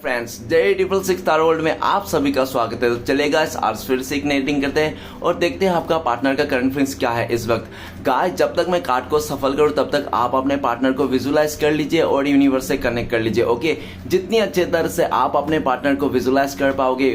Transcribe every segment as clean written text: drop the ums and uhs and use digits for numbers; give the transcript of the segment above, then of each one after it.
Friends, जय 666 तारा world में आप सभी का स्वागत है। तो चलेगा आज फिर से एक नई रीडिंग करते हैं और देखते हैं आपका पार्टनर का करंट फीलिंग्स क्या है इस वक्त। गाइस, जब तक मैं कार्ड को सफल करूं तब तक आप अपने पार्टनर को विजुलाइज कर लीजिए और यूनिवर्स से कनेक्ट कर लीजिए। ओके, जितनी अच्छे तरह से आप अपने पार्टनर को विजुलाइज कर पाओगे,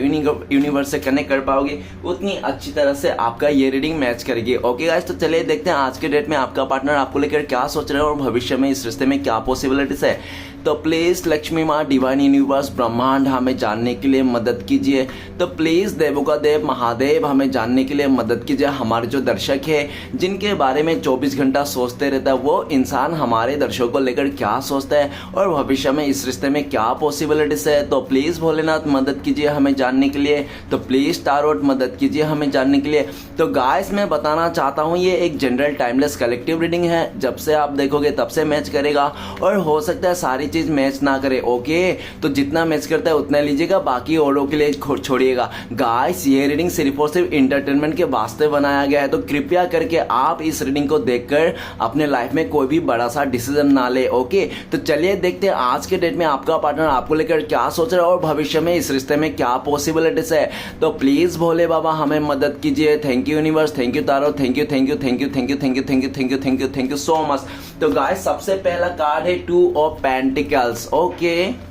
यूनिवर्स से कनेक्ट कर पाओगे, उतनी अच्छी तरह से आपका ये रीडिंग मैच करेगी। ओके गाइस, तो चलिए देखते हैं आज के डेट में आपका पार्टनर आपको लेकर क्या सोच रहा है और भविष्य में इस रिश्ते में क्या पॉसिबिलिटीज है। तो प्लीज लक्ष्मी माँ, डिवाइन यूनिवर्स, ब्रह्मांड हमें जानने के लिए मदद कीजिए। तो प्लीज देवों का देव महादेव हमें जानने के लिए मदद कीजिए। हमारे जो दर्शक है जिनके बारे में 24 घंटा सोचते रहता है, वो इंसान हमारे दर्शकों को लेकर क्या सोचता है और भविष्य में इस रिश्ते में क्या पॉसिबिलिटीज है। तो प्लीज भोलेनाथ मदद कीजिए हमें जानने के लिए। तो प्लीज टारोट मदद कीजिए हमें जानने के लिए। तो गाइस, मैं बताना चाहता हूँ ये एक जनरल टाइमलेस कलेक्टिव रीडिंग है। जब से आप देखोगे तब से मैच करेगा और हो सकता है सारी चीज मैच ना करे। ओके, तो जितना मैच करता है उतना लीजिएगा, बाकी औरों के लिए छोड़िएगा। गाइस, ये रीडिंग सिर्फ और सिर्फ इंटरटेनमेंट के वास्ते बनाया गया है, तो कृपया करके आप इस रीडिंग को देखकर अपने लाइफ में कोई भी बड़ा सा डिसीजन ना ले। ओके, तो चलिए देखते हैं आज के डेट में आपका पार्टनर आपको लेकर क्या सोच रहा है और भविष्य में इस रिश्ते में क्या पॉसिबिलिटीज है। तो प्लीज भोले बाबा हमें मदद कीजिए। Thank you universe, thank you taro, thank you thank you thank you thank you thank you thank you thank you thank you thank you so much. तो गाइस, सबसे पहला कार्ड है 2 ऑफ पेंटिकल्स। ओके,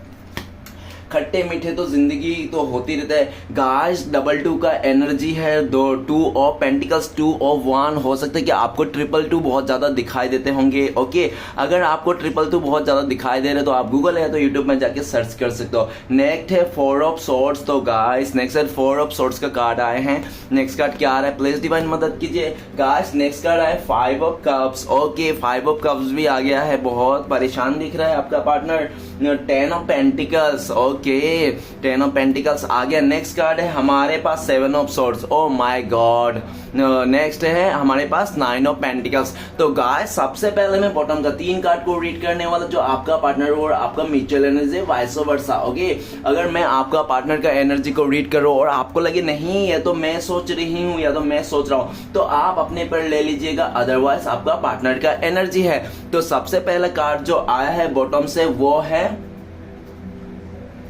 खट्टे मीठे तो जिंदगी तो होती रहता है। गाइस, 2 का एनर्जी है, 2 ऑफ पेंटिकल्स, 2 ऑफ 1। हो सकता है कि आपको 2 बहुत ज्यादा दिखाई देते होंगे। ओके, अगर आपको 2 बहुत ज्यादा दिखाई दे रहे तो आप गूगल है तो यूट्यूब में जाके सर्च कर सकते हो। नेक्स्ट है 4 ऑफ सोर्ड्स। तो गाइस, नेक्स्ट है 4 ऑफ सोर्ड्स का कार्ड आए हैं। नेक्स्ट कार्ड क्या आ रहा है, प्लीज डिवाइन मदद कीजिए। गाइस, नेक्स्ट कार्ड आया 5 of cups. Okay, 5 of cups भी आ गया है, बहुत परेशान दिख रहा है आपका partner. 10 of pentacles. Okay, 10 of pentacles आ गया। नेक्स्ट कार्ड है हमारे पास 7 of swords. Oh my god. Next है हमारे पास 9 ऑफ पेंटिकल्स। तो गाइस, सबसे पहले मैं बॉटम का 3 कार्ड को रीड करने वाला, जो आपका पार्टनर और आपका mutual energy vice versa. Okay, अगर मैं आपका पार्टनर का एनर्जी को रीड करूं और आपको लगे नहीं ये तो मैं सोच रही हूं या तो मैं सोच रहा हूं, तो आप अपने पर ले लीजिएगा, अदरवाइज आपका पार्टनर का एनर्जी है। तो सबसे पहला कार्ड जो आया है बॉटम से वो है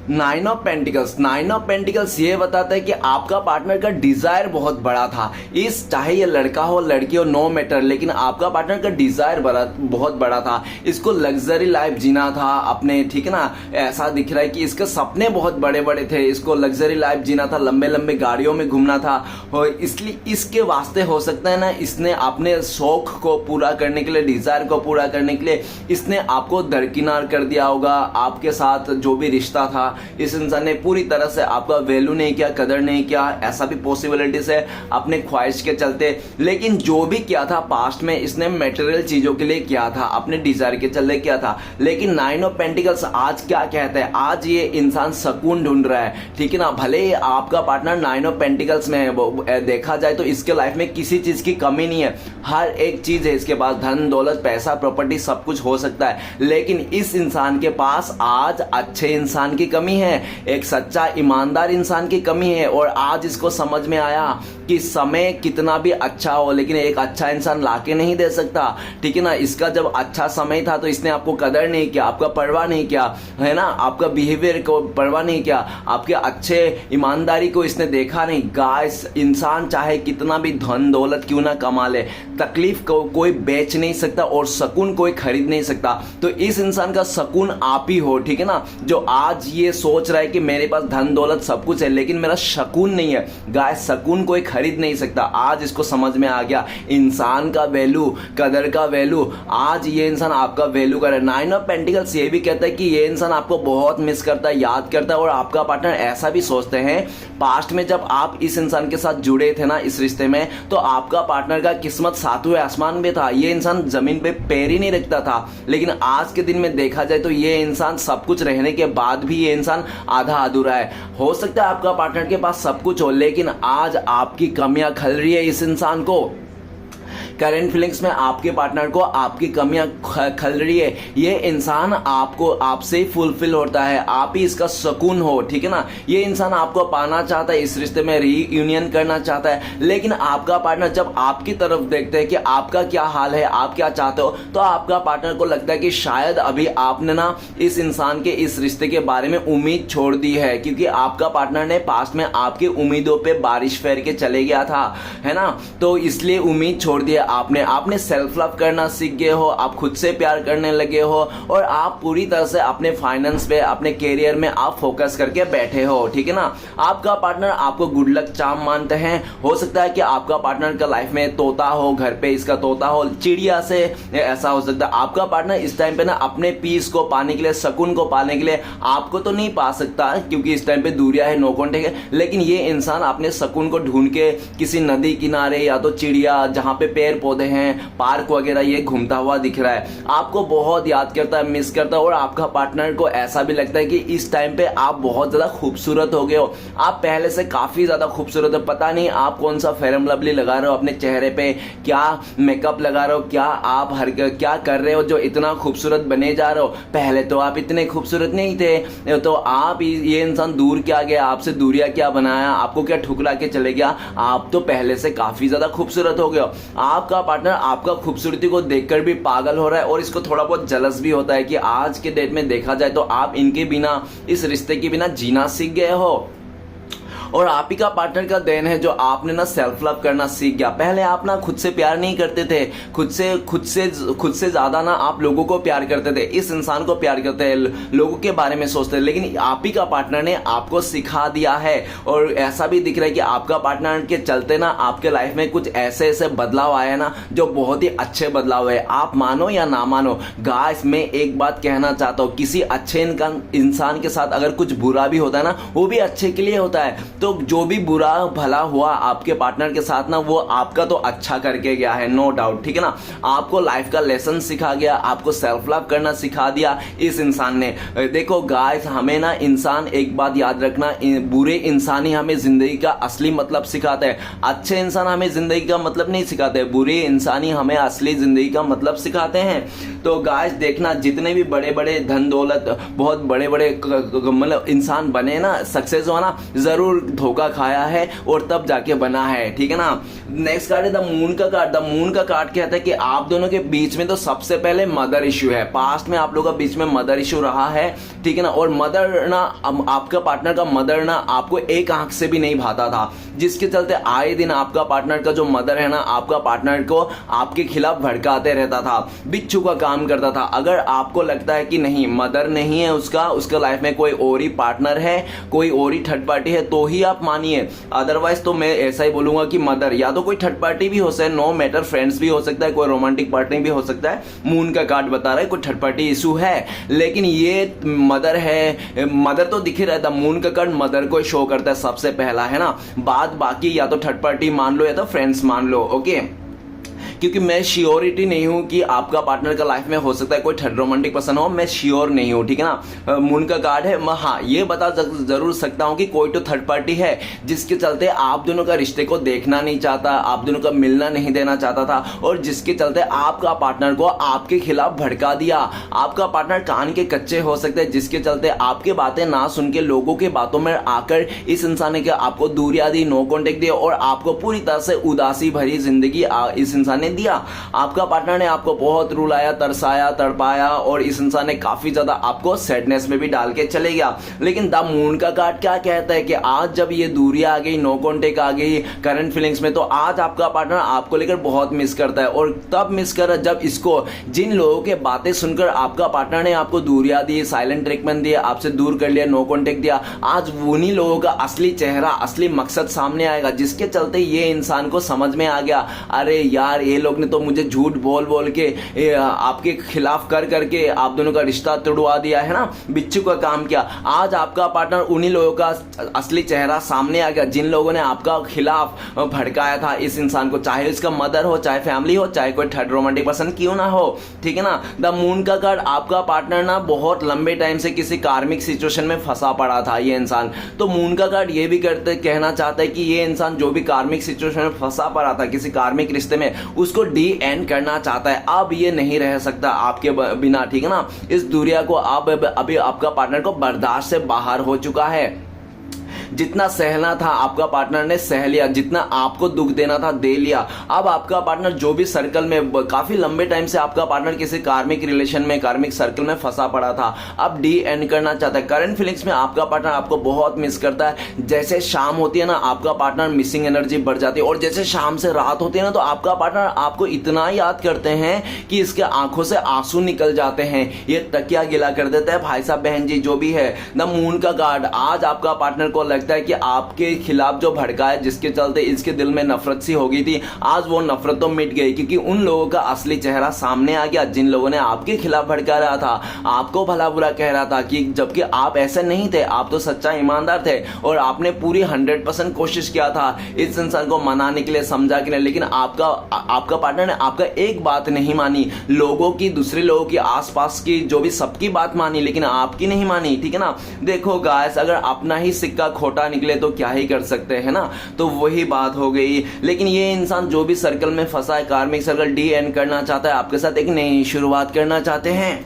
9 ऑफ पेंटिकल्स। 9 ऑफ पेंटिकल्स ये बताता है कि आपका पार्टनर का डिजायर बहुत बड़ा था। इस चाहे ये लड़का हो लड़की हो, नो मैटर, लेकिन आपका पार्टनर का डिजायर बहुत बड़ा था। इसको लग्जरी लाइफ जीना था अपने, ठीक है ना। ऐसा दिख रहा है कि इसके सपने बहुत बड़े बड़े थे, इसको लग्जरी लाइफ जीना था, लंबे लंबे गाड़ियों में घूमना था। और इसलिए इसके वास्ते हो सकता है ना, इसने अपने शौक को पूरा करने के लिए, डिजायर को पूरा करने के लिए इसने आपको दरकिनार कर दिया होगा। आपके साथ जो भी रिश्ता था, इस इंसान ने पूरी तरह से आपका वैल्यू नहीं किया, कदर नहीं किया। ऐसा भी पॉसिबिलिटीज है अपने ख्वाहिश के चलते। लेकिन जो भी किया था पास्ट में, इसने मटेरियल चीजों के लिए किया था, अपने डिजायर के चलते किया था। लेकिन 9 ऑफ पेंटिकल्स आज क्या कहता है, आज ये इंसान सुकून ढूंढ रहा है, ठीक है ना। भले ही आपका पार्टनर 9 ऑफ पेंटिकल्स में है, देखा जाए तो इसके लाइफ में किसी चीज की कमी नहीं है, हर एक चीज है इसके पास, धन दौलत पैसा प्रॉपर्टी सब कुछ हो सकता है। लेकिन इस इंसान के पास आज अच्छे इंसान की कमी है, एक सच्चा ईमानदार इंसान की कमी है। और आज इसको समझ में आया कि समय कितना भी अच्छा हो, लेकिन एक अच्छा इंसान लाके नहीं दे सकता, ठीक है ना। इसका जब अच्छा समय था तो इसने आपको कदर नहीं किया, आपका परवाह नहीं किया, है ना, आपका बिहेवियर को परवाह नहीं किया, आपके अच्छे ईमानदारी को इसने देखा नहीं। गाइस, इंसान चाहे कितना भी धन दौलत क्यों ना कमा ले, तकलीफ को कोई बेच नहीं सकता और सुकून कोई खरीद नहीं सकता। तो इस इंसान का सुकून आप ही हो, ठीक है ना, जो आज ये सोच रहा है कि मेरे पास धन दौलत सब कुछ है लेकिन मेरा सुकून नहीं है। गाइस, सुकून कोई खरीद नहीं सकता। आज इसको समझ में आ गया इंसान का वैल्यू, कदर का वैल्यू। आज ये इंसान आपका वैल्यू कर रहा है। 9 ऑफ पेंटिकल्स ये भी कहता है कि ये इंसान आपको बहुत मिस करता है, याद करता है। और आपका पार्टनर ऐसा भी सोचते हैं, पास्ट में जब आप इस इंसान के साथ जुड़े थे ना इस रिश्ते में, तो आपका पार्टनर का किस्मत 7वें आसमान में था। ये इंसान जमीन पे पैर ही नहीं रखता था। लेकिन आज के दिन में देखा जाए तो ये इंसान सब कुछ रहने के बाद भी ये इंसान आधा अधूरा है। हो सकता है आपका पार्टनर के पास सब कुछ हो, लेकिन आज आपकी कमियां खल रही है इस इंसान को। करंट फीलिंग्स में आपके पार्टनर को आपकी कमियां खल रही है, ये इंसान आपको आपसे फुलफिल होता है, आप ही इसका सुकून हो, ठीक है ना। ये इंसान आपको पाना चाहता है, इस रिश्ते में रीयूनियन करना चाहता है, लेकिन आपका पार्टनर जब आपकी तरफ देखते हैं कि आपका क्या हाल है, आप क्या चाहते हो, तो आपका पार्टनर को लगता है कि शायद अभी आपने ना इस इंसान के इस रिश्ते के बारे में उम्मीद छोड़ दी है, क्योंकि आपका पार्टनर ने पास्ट में आपकी उम्मीदों पे बारिश फेर के चले गया था, है ना। तो इसलिए उम्मीद छोड़ दी है आपने सेल्फ लव करना सीख गए हो, आप खुद से प्यार करने लगे हो, और आप पूरी तरह से अपने फाइनेंस पे, अपने कैरियर में आप फोकस करके बैठे हो, ठीक है ना। आपका पार्टनर आपको गुड लक चार्म मानते हैं। हो सकता है कि आपका पार्टनर का लाइफ में तोता हो, घर पे इसका तोता हो, चिड़िया से ऐसा हो सकता है। आपका पार्टनर इस टाइम पे ना अपने पीस को पाने के लिए, सुकून को पाने के लिए आपको तो नहीं पा सकता, क्योंकि इस टाइम पे दूरिया है, नो कॉन्टेक्ट है, लेकिन ये इंसान अपने सुकून को ढूंढ के किसी नदी किनारे या तो चिड़िया जहां पे पेड़ पौधे हैं, पार्क वगैरह, ये घूमता हुआ दिख रहा है। आपको बहुत याद करता है, मिस करता है, और आपका पार्टनर को ऐसा भी लगता है कि इस टाइम पे आप बहुत ज्यादा खूबसूरत हो गए हो, आप पहले से काफी ज्यादा खूबसूरत हो। पता नहीं आप कौन सा फेयर एंड लवली लगा रहे हो अपने चेहरे पे, क्या मेकअप लगा रहे हो, क्या आप क्या कर रहे हो जो इतना खूबसूरत बने जा रहे हो। पहले तो आप इतने खूबसूरत नहीं थे, तो आप ये इंसान दूर क्या गया, आपसे दूरिया क्या बनाया, आपको क्या ठुकरा के चले गया, आप तो पहले से काफी ज्यादा खूबसूरत हो गए हो। आपका पार्टनर आपका खूबसूरती को देखकर भी पागल हो रहा है, और इसको थोड़ा बहुत जलस भी होता है कि आज के डेट में देखा जाए तो आप इनके बिना, इस रिश्ते के बिना जीना सीख गए हो। और आप ही का पार्टनर का देन है जो आपने ना सेल्फ लव करना सीख गया। पहले आप ना खुद से प्यार नहीं करते थे, खुद से ज्यादा ना आप लोगों को प्यार करते थे, इस इंसान को प्यार करते हैं, लोगों के बारे में सोचते थे, लेकिन आप ही का पार्टनर ने आपको सिखा दिया है। और ऐसा भी दिख रहा है कि आपका पार्टनर के चलते ना आपके लाइफ में कुछ ऐसे ऐसे बदलाव आए ना जो बहुत ही अच्छे बदलाव है। आप मानो या ना मानो गाइस, मैं एक बात कहना चाहता हूं, किसी अच्छे इंसान के साथ अगर कुछ बुरा भी होता है ना, वो भी अच्छे के लिए होता है। तो जो भी बुरा भला हुआ आपके पार्टनर के साथ ना, वो आपका तो अच्छा करके गया है, नो डाउट, ठीक है ना। आपको लाइफ का लेसन सिखा गया, आपको सेल्फ लव करना सिखा दिया इस इंसान ने। देखो गाइस, हमें ना इंसान, एक बात याद रखना, बुरे इंसान ही हमें जिंदगी का असली मतलब सिखाते हैं, अच्छे इंसान हमें जिंदगी का मतलब नहीं सिखाते, बुरे इंसान ही हमें असली जिंदगी का मतलब सिखाते हैं। तो गाइस देखना, जितने भी बड़े बड़े धन दौलत, बहुत बड़े बड़े मतलब इंसान बने ना, सक्सेस हुआ ना, जरूर धोखा खाया है और तब जाके बना है, ठीक है ना। नेक्स्ट कार्ड है द मून का कार्ड। द मून का कार्ड कहता है कि आप दोनों के बीच में तो सबसे पहले मदर इश्यू है, पास्ट में आप लोगों का बीच में मदर इश्यू रहा है, ठीक है ना। और मदर ना, आपका पार्टनर का मदर ना आपको एक आंख से भी नहीं भाता था, जिसके चलते आए दिन आपका पार्टनर का जो मदर है ना, आपका पार्टनर को आपके खिलाफ भड़काते रहता था, बिच्छू का काम करता था। अगर आपको लगता है कि नहीं, मदर नहीं है उसका लाइफ में कोई और ही पार्टनर है, कोई और ही थर्ड पार्टी है, तो ही आप मानिए, अदरवाइज तो मैं ऐसा ही बोलूंगा कि मदर या तो कोई थर्ड पार्टी भी हो सकता है, नो मैटर, फ्रेंड्स भी हो सकता है, कोई रोमांटिक पार्टनर भी हो सकता है। मून का कार्ड बता रहा है कोई थर्ड पार्टी इशू है, लेकिन ये मदर है, मदर तो दिख ही रहता, मून का कार्ड मदर को शो करता है सबसे पहला, है ना। बाद बाकी या तो थर्ड पार्टी मान लो या तो फ्रेंड्स मान लो, ओके। क्योंकि मैं श्योरिटी नहीं हूं कि आपका पार्टनर का लाइफ में हो सकता है कोई थर्ड रोमांटिक पर्सन हो, मैं श्योर नहीं हूं, ठीक है ना। मून का कार्ड है, मैं हाँ ये बता जरूर सकता हूं कि कोई तो थर्ड पार्टी है जिसके चलते आप दोनों का रिश्ते को देखना नहीं चाहता, आप दोनों का मिलना नहीं देना चाहता था, और जिसके चलते आपका पार्टनर को आपके खिलाफ भड़का दिया। आपका पार्टनर कान के कच्चे हो सकते हैं, जिसके चलते आपके बातें ना सुन के लोगों के बातों में आकर इस इंसान ने आपको दूरियां दी, नो कॉन्टेक्ट दिया, और आपको पूरी तरह से उदासी भरी जिंदगी इस इंसान ने दिया। आपका पार्टनर ने आपको बहुत रुलाया, तरसाया, तड़पाया, और इस इंसान ने काफी ज्यादा आपको सैडनेस में भी डाल के चले गया। लेकिन द मून का कार्ड क्या कहता है कि आज जब ये दूरियां आ गई, नो कॉन्टेक्ट आ गई करंट फीलिंग्स में, तो आज आपका पार्टनर आपको लेकर बहुत मिस करता है। और तब मिस कर रहा जब इसको, जिन लोगों के बातें सुनकर आपका पार्टनर ने आपको दूरियां दी, साइलेंट ट्रीटमेंट दिया, आपसे दूर कर लिया, नो कॉन्टेक्ट दिया, आज उन्हीं लोगों का असली चेहरा, असली मकसद सामने आएगा, जिसके चलते ये इंसान को समझ में आ गया, अरे यार ये लोग ने तो मुझे झूठ बोल बोल के आपके खिलाफ कर करके आप दोनों का रिश्ता तोड़वा दिया, है ना, बिच्छू का काम किया। आज आपका पार्टनर उन्हीं लोगों का असली चेहरा सामने आ गया, जिन लोगों ने आपका खिलाफ भड़काया था इस इंसान को, चाहे इसका मदर हो, चाहे फैमिली हो, चाहे कोई थर्ड रोमांटिक पर्सन क्यों ना हो, ठीक है ना। द मून का कार्ड, आपका पार्टनर ना बहुत लंबे टाइम से किसी कार्मिक सिचुएशन में फंसा पड़ा था ये इंसान। तो मून का कार्ड ये भी कहना चाहता है कि ये इंसान जो भी कार्मिक सिचुएशन में फंसा पड़ा था, किसी कार्मिक रिश्ते में, उसको डी एंड करना चाहता है। अब ये नहीं रह सकता आपके बिना, ठीक है ना। इस दुनिया को अब अभी आपका पार्टनर को बर्दाश्त से बाहर हो चुका है। जितना सहना था आपका पार्टनर ने सह लिया, जितना आपको दुख देना था दे लिया। अब आपका पार्टनर जो भी सर्कल में काफी लंबे टाइम से आपका पार्टनर किसी कार्मिक रिलेशन में, कार्मिक सर्कल में फंसा पड़ा था, अब डी एंड करना चाहता है। करंट फीलिंग्स में आपका पार्टनर आपको बहुत मिस करता है। जैसे शाम होती है ना, आपका पार्टनर मिसिंग एनर्जी बढ़ जाती है, और जैसे शाम से रात होती है ना, तो आपका पार्टनर आपको इतना याद करते हैं कि इसके आंखों से आंसू निकल जाते हैं, ये तकिया गिला कर देता है। भाई साहब बहन जी जो भी है, द मून का कार्ड, आज आपका पार्टनर को लगता है कि आपके खिलाफ जो भड़का है, जिसके चलते इसके दिल में नफरत सी हो गई थी, आज वो नफरत तो मिट गई, क्योंकि उन लोगों का असली चेहरा सामने आ गया जिन लोगों ने आपके खिलाफ भड़का रहा था, आपको भला बुरा कह रहा था, कि जबकि आप ऐसे नहीं थे, आप तो सच्चा ईमानदार थे और आपने पूरी 100% कोशिश किया था इस इंसान को मनाने के लिए, समझा के लिए। लेकिन आपका पार्टनर ने आपका एक बात नहीं मानी, लोगों की, दूसरे लोगों की, आसपास की, जो भी सबकी बात मानी, लेकिन आपकी नहीं मानी, ठीक है ना। देखो गाइस, अगर अपना ही सिक्का खोटा निकले तो क्या ही कर सकते हैं ना, तो वही बात हो गई। लेकिन ये इंसान जो भी सर्कल में फंसा है, कार्मिक सर्कल, डी एंड करना चाहता है, आपके साथ एक नई शुरुआत करना चाहते हैं।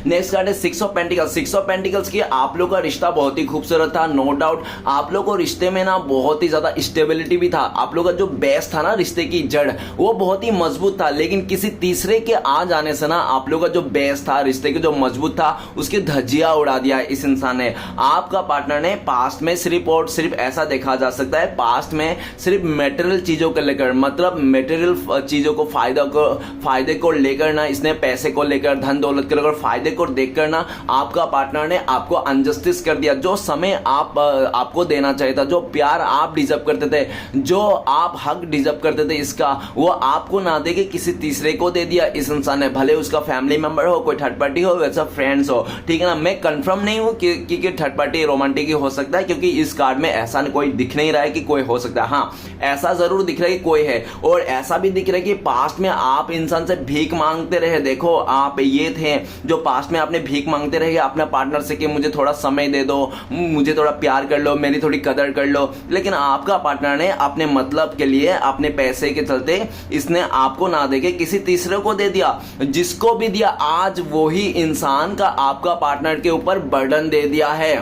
नेक्स्ट कार्ड है 6 ऑफ पेंटिकल्स। 6 ऑफ पेंटिकल्स की आप लोग का रिश्ता बहुत ही खूबसूरत था, नो डाउट। आप लोग को रिश्ते में ना बहुत ही ज्यादा स्टेबिलिटी भी था, आप लोग का जो बेस था ना, रिश्ते की जड़, वो बहुत ही मजबूत था। लेकिन किसी तीसरे के आ जाने से ना, आप लोग का जो बेस था, रिश्ते के जो मजबूत था, उसकी धज्जियां उड़ा दिया इस इंसान ने। आपका पार्टनर ने पास्ट में सिर्फ और सिर्फ ऐसा देखा जा सकता है, पास्ट में सिर्फ मेटेरियल चीजों को लेकर, मतलब मेटेरियल चीजों को, फायदे को लेकर ना, इसने पैसे को लेकर, धन दौलत को लेकर, फायदे को देखकर ना, आपका पार्टनर ने आपको अनजस्टिस कर दिया। जो समय आपको देना चाहिए था, जो प्यार आप डिजर्व करते थे, जो आप हक डिजर्व करते थे इसका, वो आपको ना देके किसी तीसरे को दे दिया इस इंसान ने। भले उसका फैमिली मेंबर हो, कोई थर्ड पार्टी हो, वैसा फ्रेंड्स हो, ठीक है ना। मैं कंफर्म नहीं हूं कि थर्ड पार्टी रोमांटिक ही हो सकता है, क्योंकि इस कार्ड में ऐसा कोई दिख नहीं रहा है कि कोई हो सकता है। हाँ, ऐसा जरूर दिख रहा है कि कोई है, और ऐसा भी दिख रहा है कि पास्ट में आप इंसान से भीख मांगते रहे। देखो, आप ये थे जो पास्ट में आपने भीख मांगते रहे अपने पार्टनर से कि मुझे थोड़ा समय दे दो, मुझे थोड़ा प्यार कर लो, मेरी थोड़ी कदर कर लो। लेकिन आपका पार्टनर ने अपने मतलब के लिए, अपने पैसे के चलते, इसने आपको ना देके किसी तीसरे को दे दिया। जिसको भी दिया, आज वही इंसान का आपका पार्टनर के ऊपर बर्डन दे दिया है,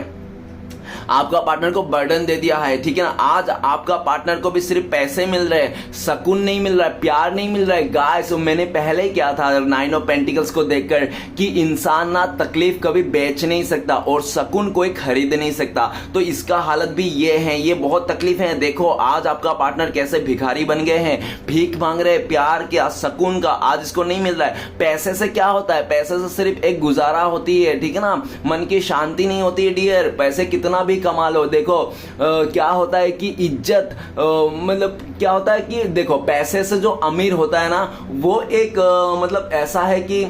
आपका पार्टनर को बर्डन दे दिया है, ठीक है ना। आज आपका पार्टनर को भी सिर्फ पैसे मिल रहे हैं, सुकून नहीं मिल रहा है, प्यार नहीं मिल रहा है। गाइस, मैंने पहले ही क्या था 9 ऑफ पेंटिकल्स को देखकर, कि इंसान ना तकलीफ कभी बेच नहीं सकता और सुकून कोई खरीद नहीं सकता। तो इसका हालत भी ये है, ये बहुत तकलीफ है। देखो, आज आपका पार्टनर कैसे भिखारी बन गए हैं, भीख मांग रहे हैं, प्यार का, सुकून का आज इसको नहीं मिल रहा है। पैसे से क्या होता है, पैसे से सिर्फ एक गुजारा होती है, ठीक है ना, मन की शांति नहीं होती है डियर। पैसे कितना भी कमा लो, देखो क्या होता है कि इज्जत, मतलब क्या होता है कि देखो, पैसे से जो अमीर होता है ना, वो एक मतलब ऐसा है कि